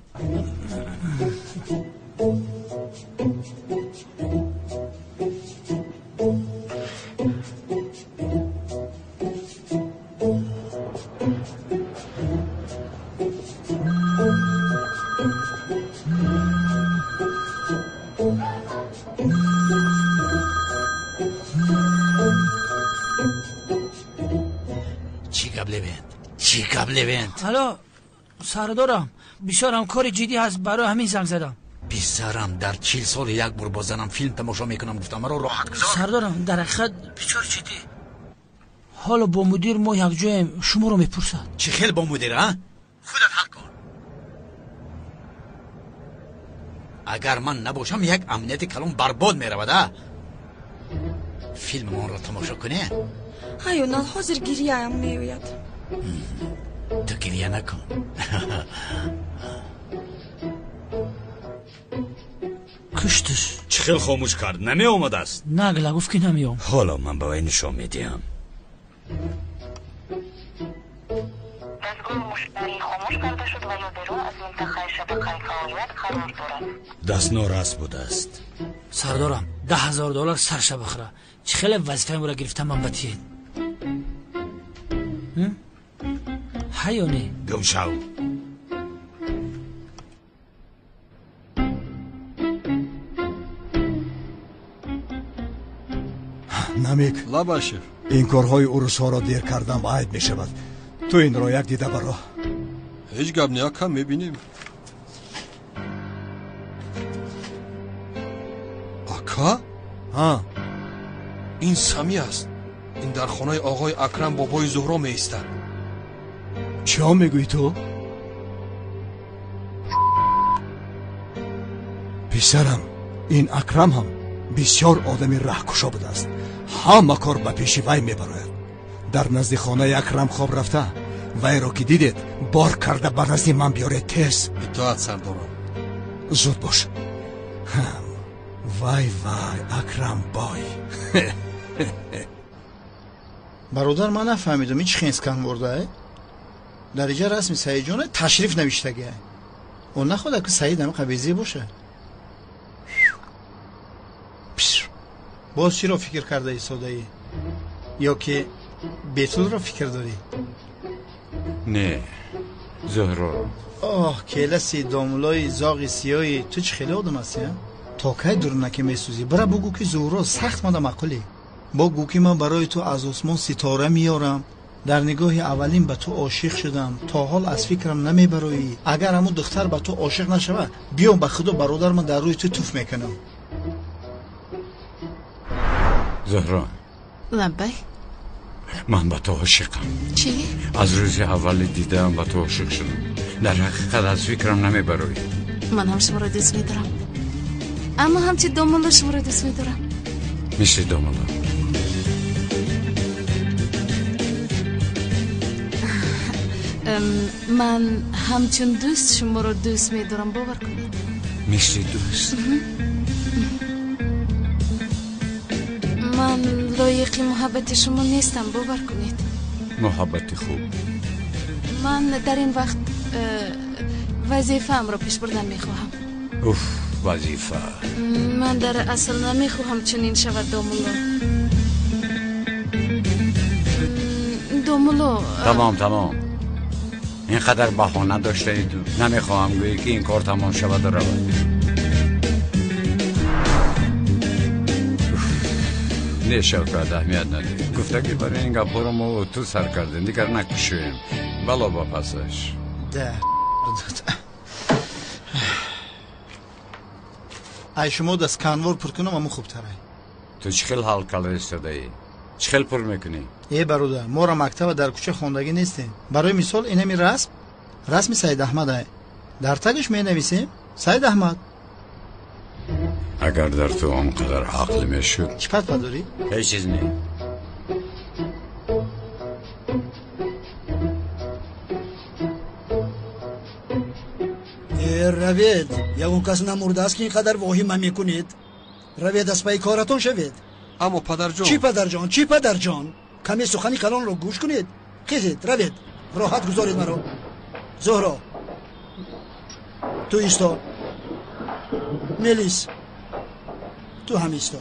چی قبل بند؟ حالا سردارم بسیارم کار جدی هست، برای همین زنگ زدم. بیسرم در 40 سال یک بار بازنم فیلم تماشا میکنم، گفتم مرا راحت گذار. سردارم در حقیقت بسیار جدی. حالا با مدیر ما یک جایم، شما رو میپرسد. چی خیل با مدیر ها؟ خودت حل کن. اگر من نباشم یک امنیت کلان برباد میرود. فیلم من را تماشا کنه. هایونال حاضر گریه هم میوید. تو گریه نکن. کشتش. چه خیل خاموش کرد، نمی آمده است؟ نه گله گفت که نمی آم. حالا من به وی نشان میدیم. دستگاه مشتری خاموش کرده شد و یادرو از منطقه شبکه فعالیت قرار دارد. دست ناراست بوده است. سردارم $10,000 سرش بخره. چه خیلی وظیفه مرا گرفتم من بتید. هیونی گم شو. نمیک لباشه. این کارهای عروس ها را دیر کردم عید می شود. تو این را یک دیده برا. هیچ گب نیا کم میبینیم. آکا؟ ها این سمی است. این در خانه آقای اکرم بابای زهرا می ایستد. چه میگوی تو؟ پسرم این اکرم هم بسیار آدمی رهکشا بوده است. همه کار به پیش وی میبراید. در نزد خانه اکرم خواب رفته، وی را که دیدید بار کرده به نزد من بیاره تیز. اطاعت سردارم. زود باش. وای اکرم بای. برادر من نفهمیدم این چی خینسکن برده؟ در اینجا رسمی سعید جان تشریف نوشتگه. اون نخواد که سعید همه قبیزی باشه. باز چی را فکر کرده ای ساده‌ای؟ یا که بیتول را فکر داری؟ نه زهرا. آه کلسی داملای زاغی سیایی تو چه خیلی آدم هستی؟ تا که درونکه میسوزی برا بگو که زهرا سخت ماده مقولی. بگو که من برای تو از آسمان ستاره میارم. در نگاه اولین به تو عاشق شدم. تا حال از فکرم نمیبرایی. اگر همون دختر به تو عاشق نشوه بیام به خدا برادر من در روی تو توف میکنم. زهرا لبای من به تو عاشقم. چی؟ از روز اول دیدم به تو عاشق شدم. در حقیقت از فکرم نمیبرایی. من هم شما را دوست میدارم، اما همچی داملا شما را دوست میدارم. مثل داملا. من همچون دوست شما را دوست میدارم، باور کنید. مثل دوست. من لایق محبت شما نیستم، باور کنید. محبت خوب. من در این وقت وظیفه ام را پیش بردن میخواهم. اوف وظیفه. من در اصل نمیخواهم چنین شود دامولا. تمام اینقدر بهانه داشته اید. نمیخواهم گویی که این کار تمام شود و رود. نشو کرد اهمیت ندید. گفته که برای این گپا رو ما تو سر کردیم دیگر نکشویم. بلا با پسش ده ای شما دست کنوار پر کنم اما خوب تره. تو چه خیل حال کل استاده ای؟ چه خیل پر میکنی؟ ای برادر ما را مکتب در کوچه خواندگی نیستیم. برای مثال اینمی رسم سید احمد ای در تگش می نویسیم سید احمد. اگر در تو آنقدر عقل میشد چی پت داری؟ هیچ چیز نی. روید یگون کس نمورده است که اینقدر واهمه میکنید. روید از پای کارتون شوید. اما پدرجان. چی پدرجان؟ کمی سخنی کلان رو گوش کنید. خیزید روید راحت گذارید مرا. زهرا تو ایستا. ملیس تو هم ایستا.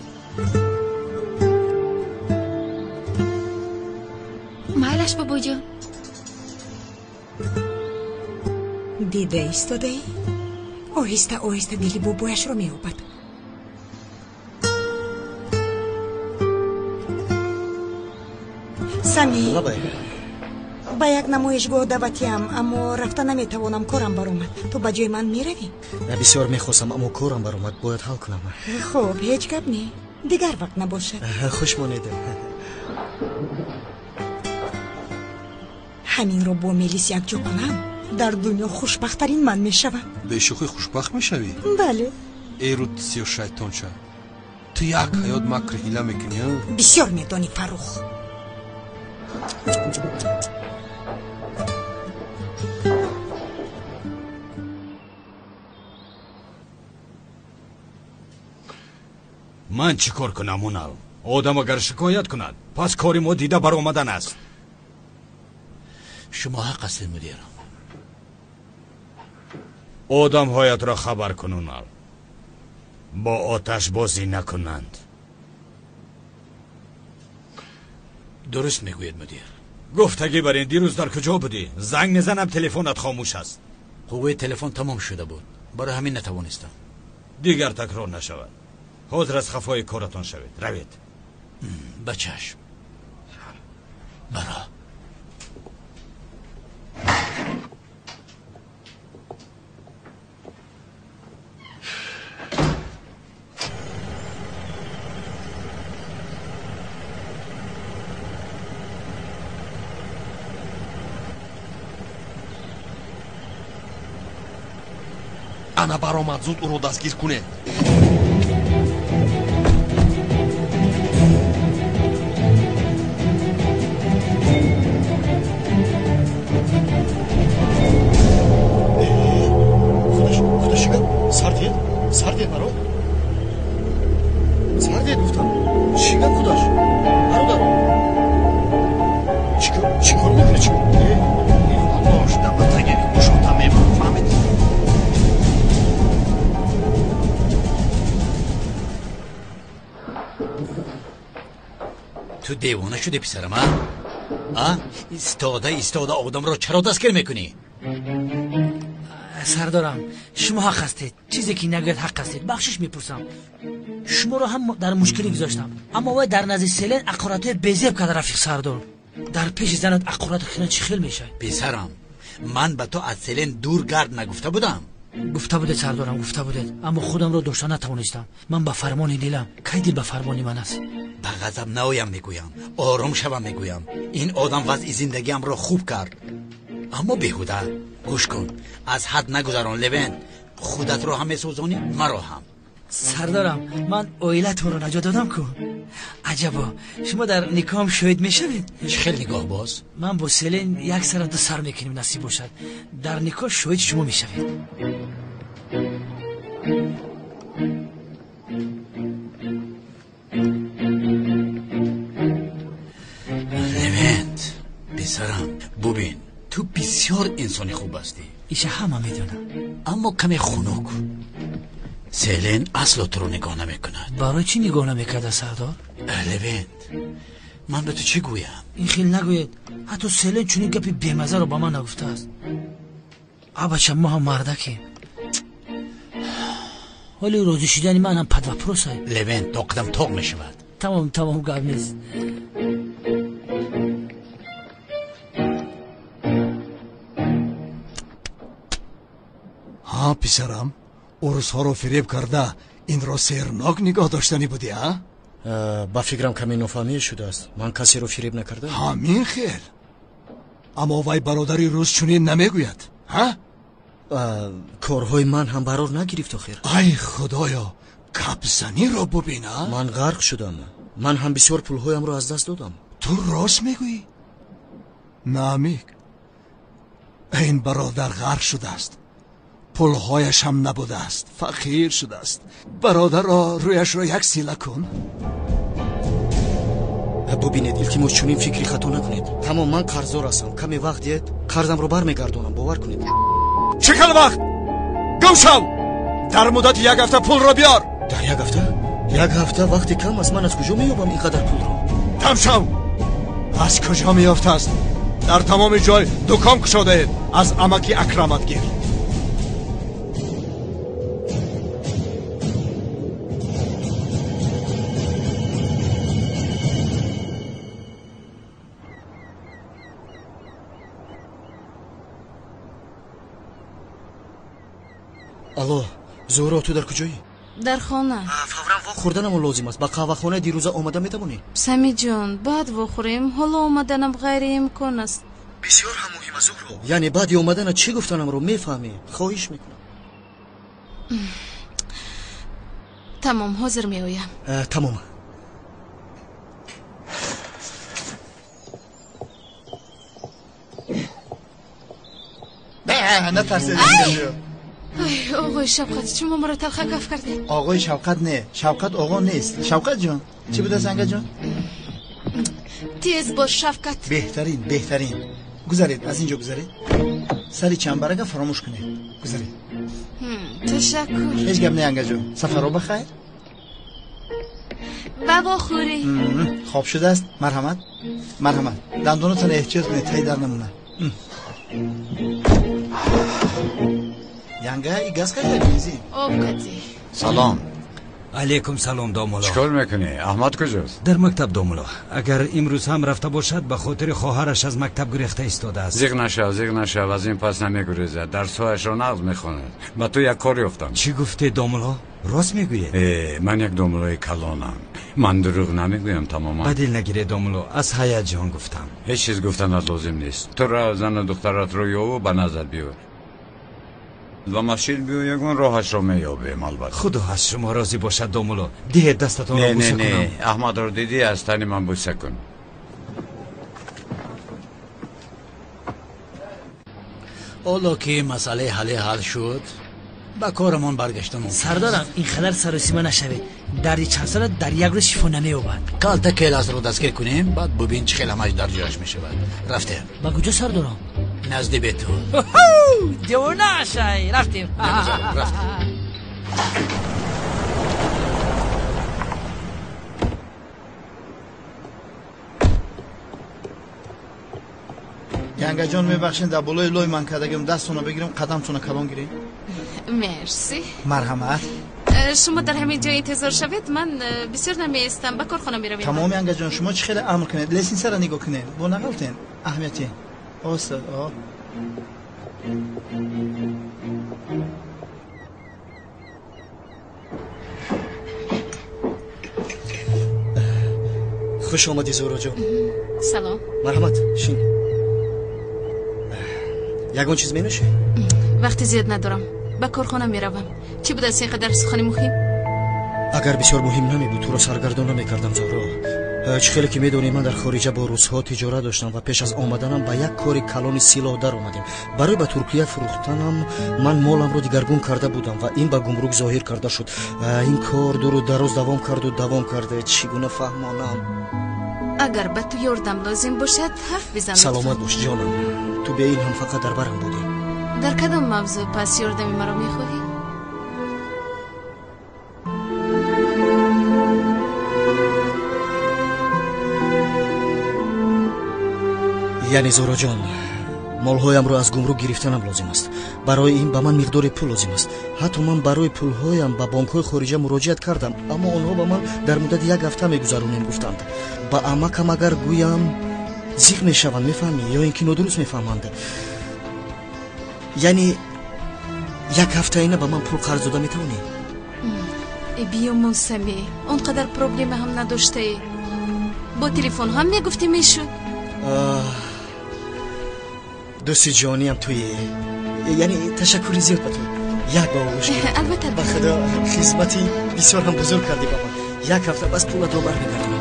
مالش بابا جان؟ دیده ایستاده ای؟ آهسته دلی بابایش رو میابد. سمی با یک نمایشگاه دعوتیم اما رفته نمیتوانم، کارم برآمد. تو با جای من میروی؟ بسیار میخواستم اما کارم برآمد، باید حل کنم. خب هیچ گپ نی، دیگر وقت نباشد. خوش مانیده. همین رو با ملیس یک جا کنم در دنیا خوشبختترین من میشوم. به شوخی خوشبخت میشوی؟ بله. ای رو سیو شیطان شد. تو یک حیات مکر حیله میکنی ها؟ بسیار میدانی فروخ. من چی کار کنم اونال؟ آدم اگر شکایت کند پس کاری ما دیده بر آمدن است. شما حق هستید مدیر. آدم هایت را خبر کن اونال. با آتش بازی نکنند. درست میگوید مدیر. گفتگی برین دیروز در کجا بودی؟ زنگ نزنم تلفنت خاموش است. قوه تلفن تمام شده بود، برای همین نتوانستم. دیگر تکرار نشود. حاضر از خفای کارتان شوید. روید. بچشم. برا. انا برآمد، زود او را دستگیر کنه. سردید مرا؟ سردید گفتم چی گفت خودش؟ برادر چی کار میکنه؟ چی باش دمتگی گوشم تمیم فهمید. تو دیوانه شدی پسرم ها؟ ایستاده آدم رو چرا دستگیر میکنی؟ سردارم شما حق هستید، چیزی که نگوید حق هستید. بخشش میپرسم، شما رو هم در مشکلی گذاشتم، اما وای در نزد سیلین اقاراتای بزیب کرده رفیق سردار. در پیش زنت اقارات خیلی چی خیل میشه؟ پسرم من به تو از سیلین دور گرد نگفته بودم؟ گفته بودید سردارم، گفته بودید، اما خودم رو داشته نتوانستم. من به فرمان دلم، کی دل به فرمان من است. به غضب نایم میگویم، آرام شوم میگویم. این آدم وضع زندگیم رو خوب کرد، اما بیهوده. گوش کن، از حد نگذران لوین. خودت رو هم میسوزانی، مرا هم. سردارم من اویلتون رو نجات دادم کو. عجبا شما در نکاح شاهد میشوید؟ چه خیلی نگاه باز. من با سیلین یک سر دو سر میکنیم نصیب باشد. در نکاح شاهد شما میشوید. لوینت پسرم ببین، تو بسیار انسانی خوب هستی، ایشه همه میدونم، اما کمی خنک. سیلین اصلا تو رو نگاه نمیکند. برای چی نگاه نمیکرده سردار؟ لوینت من به تو چی گویم؟ این خیل نگوید. حتی سیلین چونی گپی بیمزه رو با من نگفته است. بچه ما هم مردکیم، ولی روزی شدنی من هم پد و پروسه. لوینت تا قدم تاق میشود. تمام گپ نیست. ها پسرم، عروس‌ها رو فریب کرده این را سیرناک نگاه داشتنی بودی ها؟ با فکرم کمی نفهمی شده است. من کسی رو فریب نکرده. همین خیل. اما وای برادری روز چونین نمیگوید ها؟ کارهای من هم برار نگرفت آخر. ای خدایا، کپزنی رو ببین. من غرق شدم. من هم بسیار پولهایم رو از دست دادم. تو راست میگویی؟ نمیگ، این برادر غرق شده است، پولهایش هم نبوده است، فقیر شده است. برادر را رویش را یک سیله کن. ببینید التماس چونین فکری خطا نکنید. تمام من قرضدار هستم. کمی وقت دید قرضم رو برمیگردونم، باور کنید. چقدر وقت؟ گم شو. در مدت یک هفته پول را بیار. در یک هفته؟ یک هفته وقتی کم است. من از کجا مییابم اینقدر پول رو؟ تم شو. از کجا میافته است؟ در تمام جای دکان گشاده اید. از امکی اکرامت گیر. الو زهرا، تو در کجایی؟ در خانه. فورا وا خوردنم لازم است. با قهوه‌خانه دیروز آمده میتوانی؟ سمی جان بعد بخوریم، حالا آمدنم غیر امکان است. بسیار هم مهم است زهرا. یعنی بعد اومدن چی گفتنم رو میفهمی؟ خواهش میکنم. تمام حاضر میایم. تمام. نترسید. آقای شوقت شما مرا تلخه گفت کردید. آقای شوقت نه، شوقت آقا نیست. شوقت جان چی بوده سنگه جان؟ تیز باش شوقت. بهترین. گذارید از اینجا گذارید. سری چنبرگه فراموش کنید. گذارید. تشکر. هیچ گپ نه انگه جان. سفر رو بخیر. بابا خوری. خواب شده است. مرحمت. دندونتون احتیاط کنید تایی در نمونه. ینگه ای گز کجا بیزی؟ آبکتی. سلام. علیکم سلام دامولا. چیکار میکنی؟ احمد کجاست؟ در مکتب دامولا. اگر امروز هم رفته باشد به خاطر خواهرش از مکتب گریخته ایستاده است. زیغ نشو از این پس نمیگریزد. درس‌هایش را نقض میخواند. با تو یک کاری افتم. چی گفته دامولا؟ راست میگوید؟ من یک دامولای کلانم. من دروغ نمیگویم تماما. بدل نگیره دامولا، از هیجان گفتم. هیچ چیز گفتن لازم نیست. تو را زن و دخترات رو یو به نظر بیار و مشیل بیو یکون راهش رو میابیم. البته خدا از شما راضی باشد دامولا. ده دستتان رو بوسه کنم. نه احمد رو دیدی؟ از تن من بوسه کن. حالا که مسئله حل شد با کارمان برگشتم. سردارم این خدر سرسیمه نشوید. در چند سال در یک روز شفا نمیوبد. کالتا کلاس رو دستگیر کنیم بعد ببین چه خیلی در جایش میشود. رفتیم. با کجا سردارم؟ نزد بیت تو. دیوانه شای. رفتیم. янга ҷон мебахшед дар болои лой ман кардагим дастонро бигирем қадамтонро калон гирем. مرسی. марҳамат. شما در همین جای انتظار شوید. من بسیار نمیستم به کارخانه میرویم. тамом янга ҷон шумо чӣ хеле амр кунед. лесинсара нигоҳ кунед. бо нағалтен аҳамияти остад. خوش آمدی زورا جان. سلام. مرحمت شین. یگان چیز مینوشی؟ وقتی زیاد ندارم. به کارخانه میروم. چی بود از اینقدر سخنی مهم؟ اگر بسیار مهم نمیبود تو را سرگردان نمیکردم زورا. چه خیلی که میدونی من در خارجه با روس‌ها تجارت داشتم و پیش از آمدنم به یک کاری کلان سیلاه در آمدیم. برای به ترکیه فروختنم من مالم رو دیگرگون کرده بودم و این به گمرک ظاهر کرده شد. این کار دور و دراز دوام کرده. چگونه فهمانم؟ اگر به تو یاردم لازم باشد حرف بزن. سلامت باش جانم. تو به این هم فقط در برم بودی. در کدام موضوع پس یاردم مرا میخواهی؟ یعنی زورا جان مالهایم رو از گمرک گرفتنم لازم است. برای این به من مقدار پول لازم است. حتی من برای پولهایم به بانک‌های خارجی مراجعت کردم اما آنها به من در مدت یک هفته میگذرونیم گفتند. با عمکم اگر گویم زیغ میشوند میفهمی یا اینکه نادرست میفهمند. یعنی یک هفته اینه به من پول قرض داده میتونی؟ بیا موسمی اونقدر پروبلم هم نداشته. با تلفن هم میگفتی میشد. دوستی جانیم توی یعنی تشکری زیاد به تو. یک باوش کنم البته به خدا خدمتی بسیار هم بزرگ کردی با من. یک هفته بس پولت رو برمیگردم.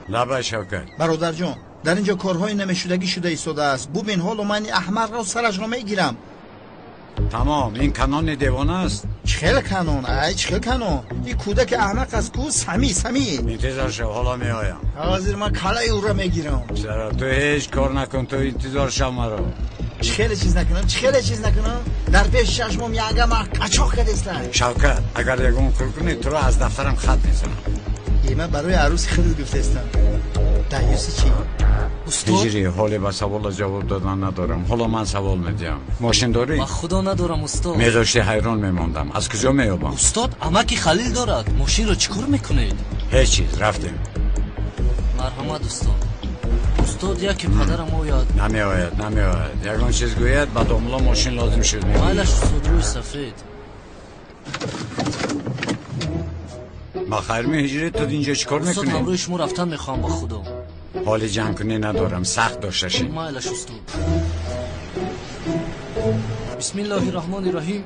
لبه شوکت برادر جان در اینجا کارهای نمیشدگی شده ایستاده است. ببین حالا من احمق را سرش را میگیرم. تمام این کنان دیوانه است. چخیل کنون چخیل کنون این کودک احمق از کو سمی انتظار شو حالا می آیم. حاضر من کلای او را میگیرم. چرا تو هیچ کار نکن تو انتظار شو مرا. چخیل چیز نکنم در پیش چشمم یعنگه ما قچاق کردستن. شوکت اگر یکم کار کنی تو را از دفترم خط میزنم. من برای عروس خیلی گفتستم. دایوسی چی؟ هجری حالی به سوال جواب دادن ندارم. حالا من سوال میدیم. ماشین داری؟ با خدا ندارم استاد. میداشتی حیران میماندم. از کجا میابم؟ استاد عمکی خلیل دارد. ماشین رو چیکار میکنید؟ هیچ چیز رفتیم. مرحمت استاد یکی پدرم آید. نمیآید یکان چیز گوید بعد املا ماشین لازم شد. مایلش استاد روی سفید. ما خیر می هجری تو اینجا چیکار میکنی؟ استاد همروی شما رفتن میخوام با خدا. حالی جمع کنی ندارم سخت داشته شی. مایلش استاد. بسم الله الرحمن الرحیم.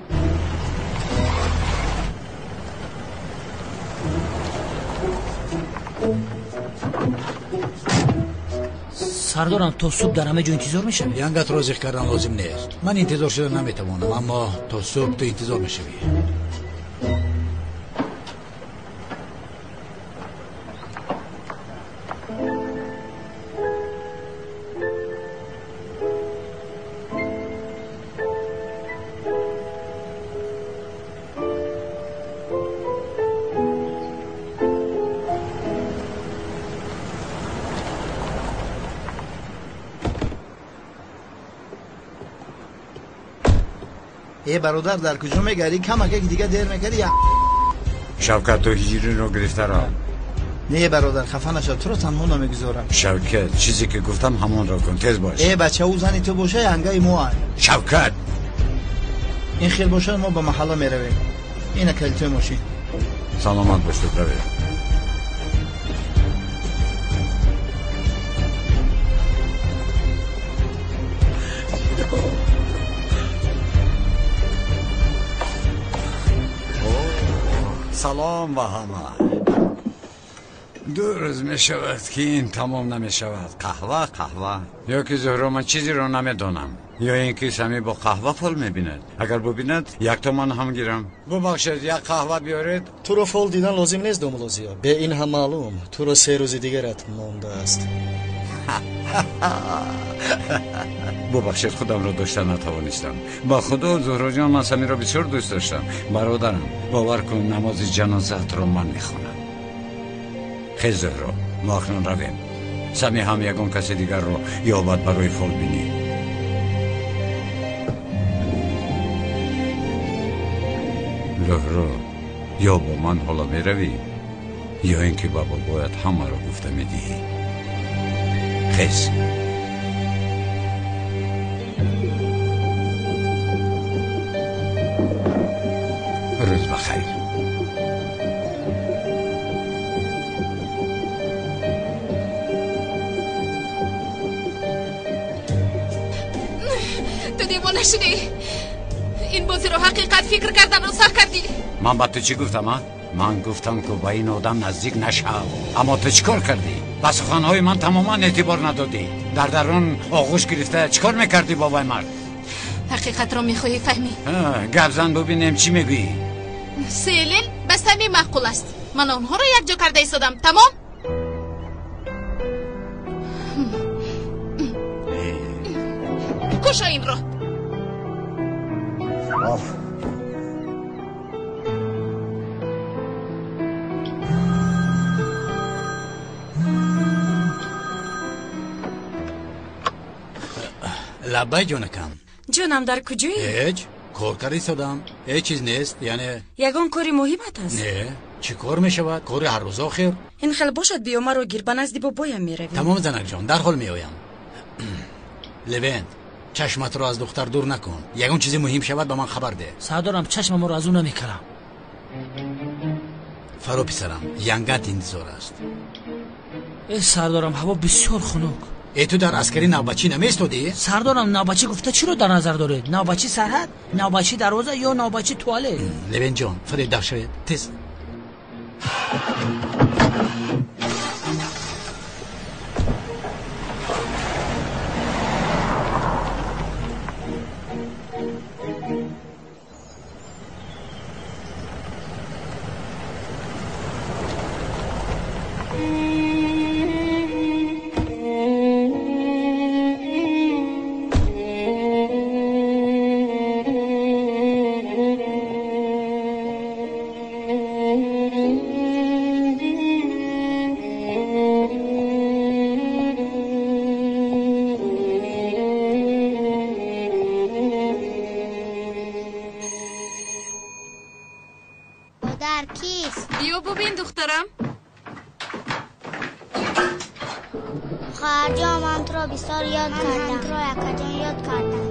سردارم تا صبح در همه جا انتظار میشم. ینگت را زیخ کردن لازم نیست. من انتظار شده نمیتوانم اما تا صبح تو انتظار میشوی. برادر در کجا میگری؟ کمک دیگه دیر میکردی. شوکت تو هجری رو گرفته را. نه برادر خفه نشو تو رو تنها نمیگذارم. شوکت چیزی که گفتم همون را کن تیز باش. بچه او زنی تو باشه ینگه ما. شوکت این خیل باشه ما به محله میرویم. اینه کلیت ماشین. سلامت باش تو روی. سلام و همه. 2 روز می شود که این تمام نمی شود. قهوه یا که زهرا من چیزی رو نمی دانم یا اینکه سمی با قهوه فال می بیند. اگر ببیند 1 تومان هم گیرم. ببخشید 1 قهوه بیارید. تو رو فال دیدن لازم نیست دوملوزیا. به این هم معلوم تو رو 3 روز دیگرت مانده است. ببخشید خودم رو داشتن نتوانستم. با خدا زهرا جان، من سمی را بسیار دوست داشتم. برادرم، باور کن نماز جنازت را من میخونم. خیلی زهرا، ما اکنون رویم. سمی هم یکم کسی دیگر رو یابد برای فال بینی. زهرا، یا با من حالا میروی یا اینکه بابا باید همه را گفته میدی. خیز روز بخیر. تو دیوانه شدی. این بازی رو حقیقت فکر کردن رو سر کردی. من با تو چی گفتم ها؟ من گفتم که با این آدم نزدیک نشو. اما تو چیکار کردی؟ با سخنهای من تماما اعتبار ندادی. در درون آغوش گرفته چیکار میکردی بابای مرد؟ حقیقت رو میخواهی فهمی؟ گپ زن ببینیم چی میگویی. سیلین بس همین معقول است. من آنها رو یک جا کرده ایستادم. تمام؟ کشا این رو. لبای جونکم. جونم در کجایی؟ هیچ کار کاری سودم. هیچ چیز نیست. یعنی یگان کاری مهمت است. نه چی کار میشود؟ کار هر روز آخر. این خیلی باشد بیا مرا گیر به نزدی بابایم میرویم. تمام زنک جان، در حال میآیم. لوند چشمت رو از دختر دور نکن. یگان چیزی مهم شود به من خبر ده. سردارم چشمم رو از اون نمیکنم. فرو پسرم، ینگت انتظار است. ای سردارم هوا بسیار خنک. ای تو در عسکری نوبچی نمیستودی؟ سردارم نوبچی گفته چی رو در نظر دارید؟ نوبچی سرحد، نوبچی دروازه یا نوبچی توالت؟ لوین جان فرید در شوید تیز. بیا ببین دخترم. خواهر جان من تو را بسیار یاد کردم. من تو را یکا جان یاد کردم.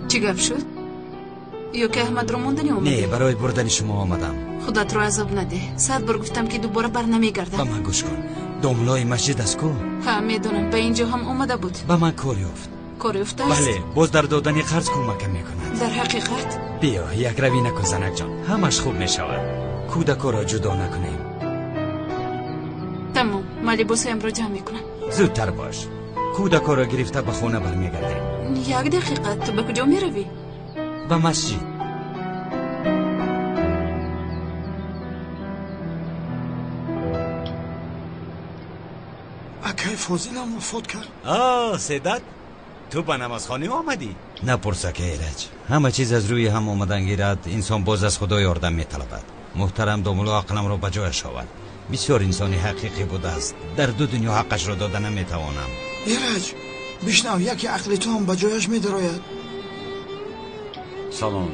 چی گپ شد؟ یا که احمد رو موندنی اومدی؟ نه برای بردن شما آمدم. خودت رو عذاب نده. 100 بار گفتم که دوباره بر نمیگردم. با من گوش کن. داملای مسجد است کو؟ ها میدونم به اینجا هم اومده بود. با من کاری افت. کاری افت است؟ بله باز در دادن قرض کمک میکند. در حقیقت؟ بیا یک روی نکن زنک جان، همش خوب میشود. کودکا را جدا نکنیم. تمام، من لباسایم را جمع میکنم. زودتر باش. کودکا را گرفته به خونه برمیگردیم. یک دقیقه، تو به کجا میروی؟ به مسجد. اکای فاضلم وفات کرد. سیدت تو به نمازخانه آمدی؟ نپرسه که ایرج، همه چیز از روی هم آمدن گیرد. انسان باز از خدا یاردم میطلبد. محترم داملو عقلم را بجایش آورد. بسیار انسانی حقیقی بوده است. در دو دنیا حقش را دادن نمیتوانم. ایرج بشنو، یکی عقل تو هم بجایش میدراید. سلام.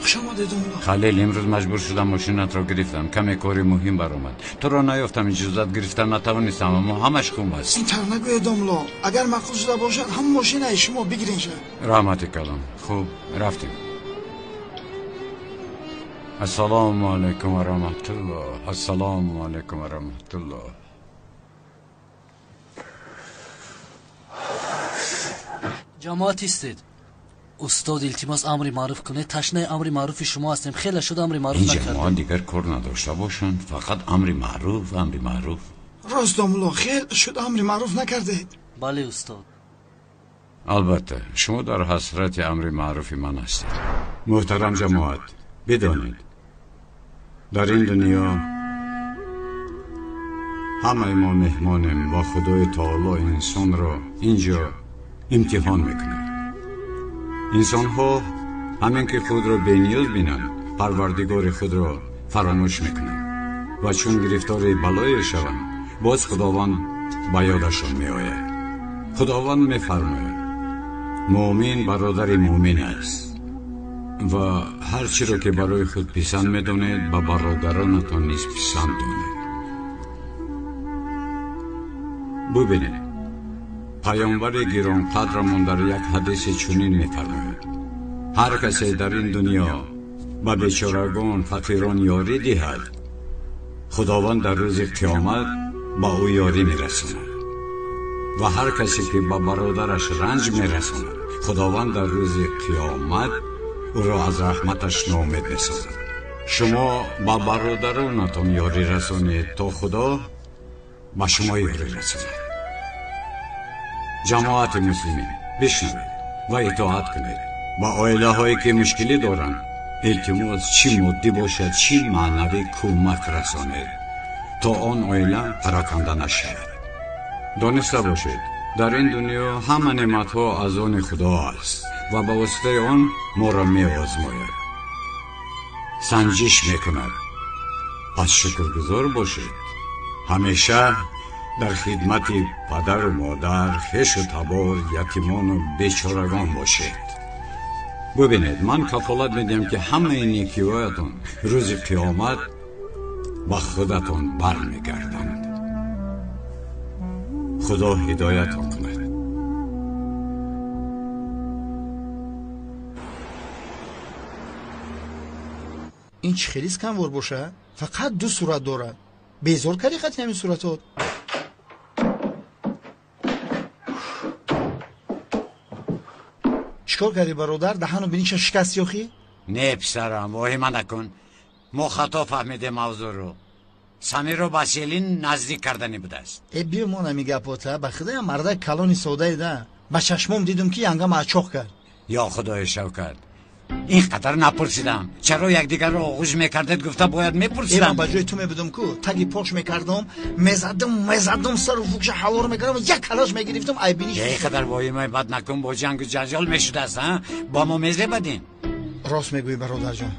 خوش آمده داملو. خلیل امروز مجبور شدم ماشینت را گرفتم. کمی کاری مهم برآمد. تو را نیافتم، اجازت گرفتم نتوانستم، اما همش خوب است. این طرح نگوی داملو. اگر معقول شده باشد هم ماشین شما بگیرین شه. رحمت کلام. خوب رفتیم. السلام علیکم و رحمت الله. السلام علیکم و رحمت الله. جماعت استید. استاد التماس امری معروف کنه. تشنه امری معروف شما هستیم. خیلی شد امری معروف این نکردیم. جماعت دیگر کار نداشته باشند، فقط امری معروف. امری معروف. راست داملو، خیلی شد امری معروف نکردید. بله استاد. البته شما در حسرت امر معروف من هستید. محترم جماعت، بدانید در این دنیا همه ما مهمانیم و خدای تعالی انسان را اینجا امتحان میکنه. انسان ها همین که خود را بی‌نیاز بینند پروردگار خود را فراموش میکنند و چون گرفتار بلای شوند باز خداوند به یادشان میآید. خداوند میفرماید مؤمن برادر مؤمن است و هر چی را که برای خود پسند میدانید به برادرانتان نیز پسند دانید. ببینید پیامبر گرانقدرمان در یک حدیث چنین میفرماید هر کسی در این دنیا به بیچارگان فقیران یاری دهد خداوند در روز قیامت به او یاری میرساند و هر کسی که به برادرش رنج میرساند خداوند در روز قیامت او را از رحمتش ناامید میسازد. شما به برادرانتان یاری رسانید تا خدا به شما یاری رساند. جماعت مسلمین بشنوید و اطاعت کنید. با عائله هایی که مشکلی دارند التماس چی مادی باشد چی معنوی کمک رسانید تا آن عائله پراکنده نشود. دانسته باشید در این دنیا همه نعمت ها از آن خدا است و با واسطه آن ما را می آزماید، سنجش می کند. پس شکرگزار باشید. همیشه در خدمت پدر و مادر، خویش و تبار، یتیمان و بیچارگان باشید. ببینید من کفالت میدم که همه این نیکی‌هایتان روز قیامت با خودتان برمیگردند. خدا هدایتان کند. این چه خیلی کم ور باشه؟ فقط دو صورت دارد. بیزار کردی خطی همین صورتات. چیکار کردی برادر؟ دهنو بینیش شکست یاخی؟ نه پسرم واهمه نکن. ما خطا فهمیده موضوع رو. سمیر و بسیلین نزدیک کردنی بوده است. ای بیا ما نمیگه پاته به خدای مرده کلانی سوده ده. با چشمم دیدم که ینگم اچاق کرد. یا خدای شوکت اینقدر نپرسیدم. چرا یکدیگر رو آغوش میکردید گفته باید میپرسیدم. من بجای تو میبودم کو تگی پاش میکردم میزدم سر و فوکش هوا رو میکردم یک کلاش میگرفتم ای بینیش. اینقدر واهمه بد نکن با جنگ و جنجال میشد است ها. با ما میزه بدین. راست میگویی برادر جان.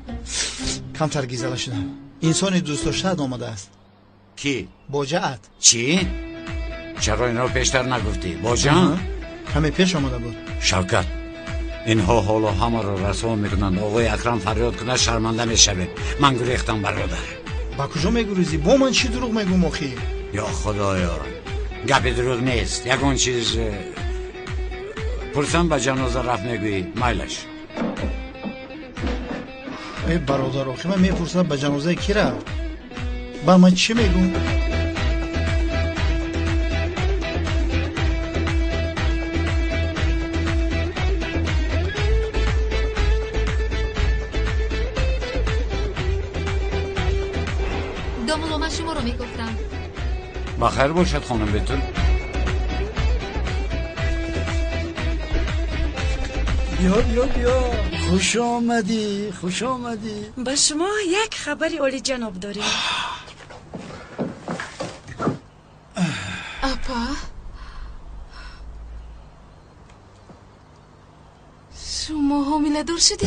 کمتر گیزله شدم. انسانی دوست داشته آمده است. کی؟ باجات. چی؟ چرا این رو پیشتر نگفتی؟ باجان؟ همه پیش آمده بود. شوکت اینها حالا همه رو رسوا میکنند. آقای اکرم فریاد کنه شرمنده میشوید. من گریختم برادر. با کجا میگریزی؟ با من چی دروغ میگم آخی؟ یا خدایا گپ دروغ نیست. یگان چیز پرسم به جنازه رفت میگویی مایلش. ای برادر آخی من میپرسم به جنازه کی رفت؟ با من چی میگم؟ دامولو من شما رو میگفتم. بخیر باشد خانم بتون. بیا خوش آمدی. به شما یک خبری عالی جناب داریم. اپا شما حامله دار شدی؟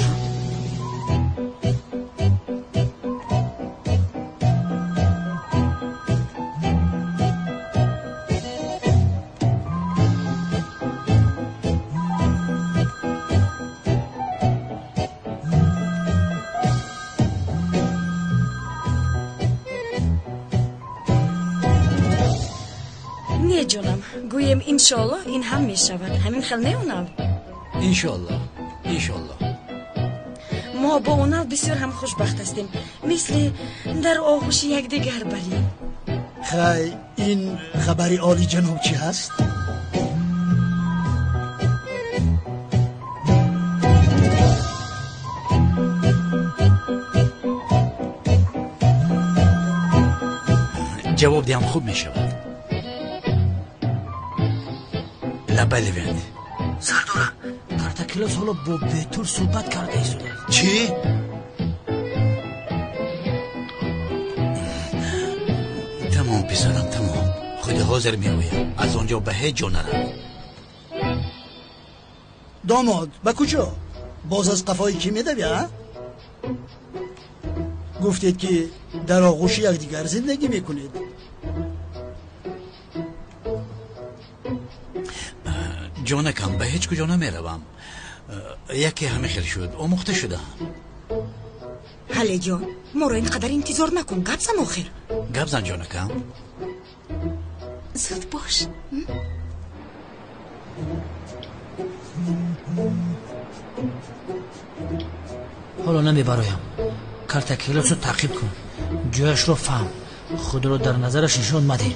نه جانم گویم انشالله این هم می شود. همین خیل نه اونال. انشالله ما با اونال بسیار هم خوشبخت هستیم. مثل در آغوش یک دیگر بریم. خی این خبری عالی جناب چی هست؟ جواب دیم خوب می شود. لبه لبند سرداره کارتکلاس حالا با بهتر صحبت کرده ایستونه. چی؟ تمام پسرم تمام. خود حاضر می آیم. از آنجا به هیچ جا نرم. داماد به کجا؟ باز از قفای کی میدوی ها؟ گفتید که در آغوش یکدیگر زندگی میکنید. جانکم به هیچ کجا نمیروم. یکی همه خیلی شد آموخته شده. حاله جان ما رو اینقدر انتظار نکن. گپ زن آخر. گپ زن جانکم. زود باش. حالا نمیبرایم. کارت کلاس رو تعقیب کن. جایش رو فهم. خود رو در نظرش نشان مده.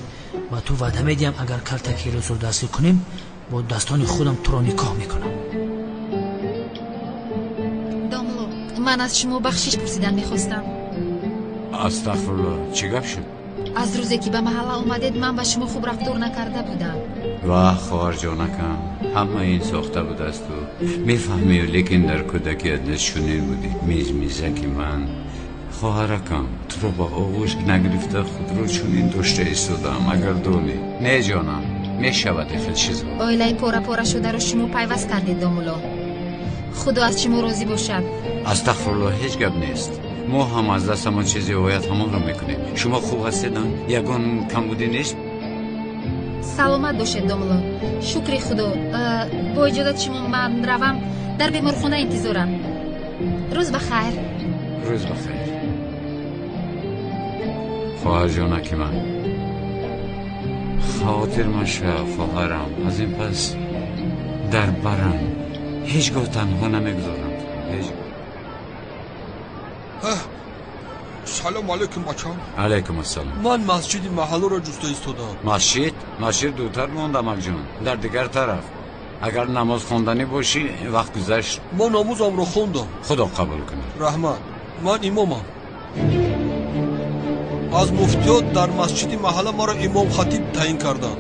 و تو وعده میدیم اگر کارت کلاس رو دستگیر کنیم با دستان خودم تو رو نکاح میکنم. داملو من از شما بخشش پرسیدن میخواستم. استغفرالله چی گپ شد؟ از روزی که به محله اومدید من به شما خوب رفتار نکرده بودم. واه خواهر جانکم همه این ساخته بود است تو میفهمی لیکن در کودکیت نشونین بودی. میزمیزکی من خواهرکم تو رو با آغوش نگرفته خود رو چونین داشته ایستادم. اگر دونی نه جانم میشود خیلی چیز بود. آیله پورا پورا شده رو شما پیوست کردید داملو. خدا از شما راضی باشد. استغفرالله هیچ گپ نیست. ما هم از دست ما چیزی هایت همان رو میکنیم. شما خوب هستید؟ یگان کم بودی نیست؟ سلامت باشید داملو. شکر خدا. با اجازت شما من روم در بیمارخانه انتظارم. روز بخیر. روز بخیر. خواهر جانکی من خاطر مشه خواهرم از این پس در برم هیچگاه تنها نمیگذارم. سلام علیکم بچم. علیکم السلام. من مسجد محله را جسته ایستادم. مسجد دوتر موندم جان در دیگر طرف. اگر نماز خواندنی باشی وقت گذشت. ما نمازم را خوندم. خدا قبول کنه. رحمت. من امامم. از مفتیات در مسجد محله ما را امام خطیب تعیین کردند.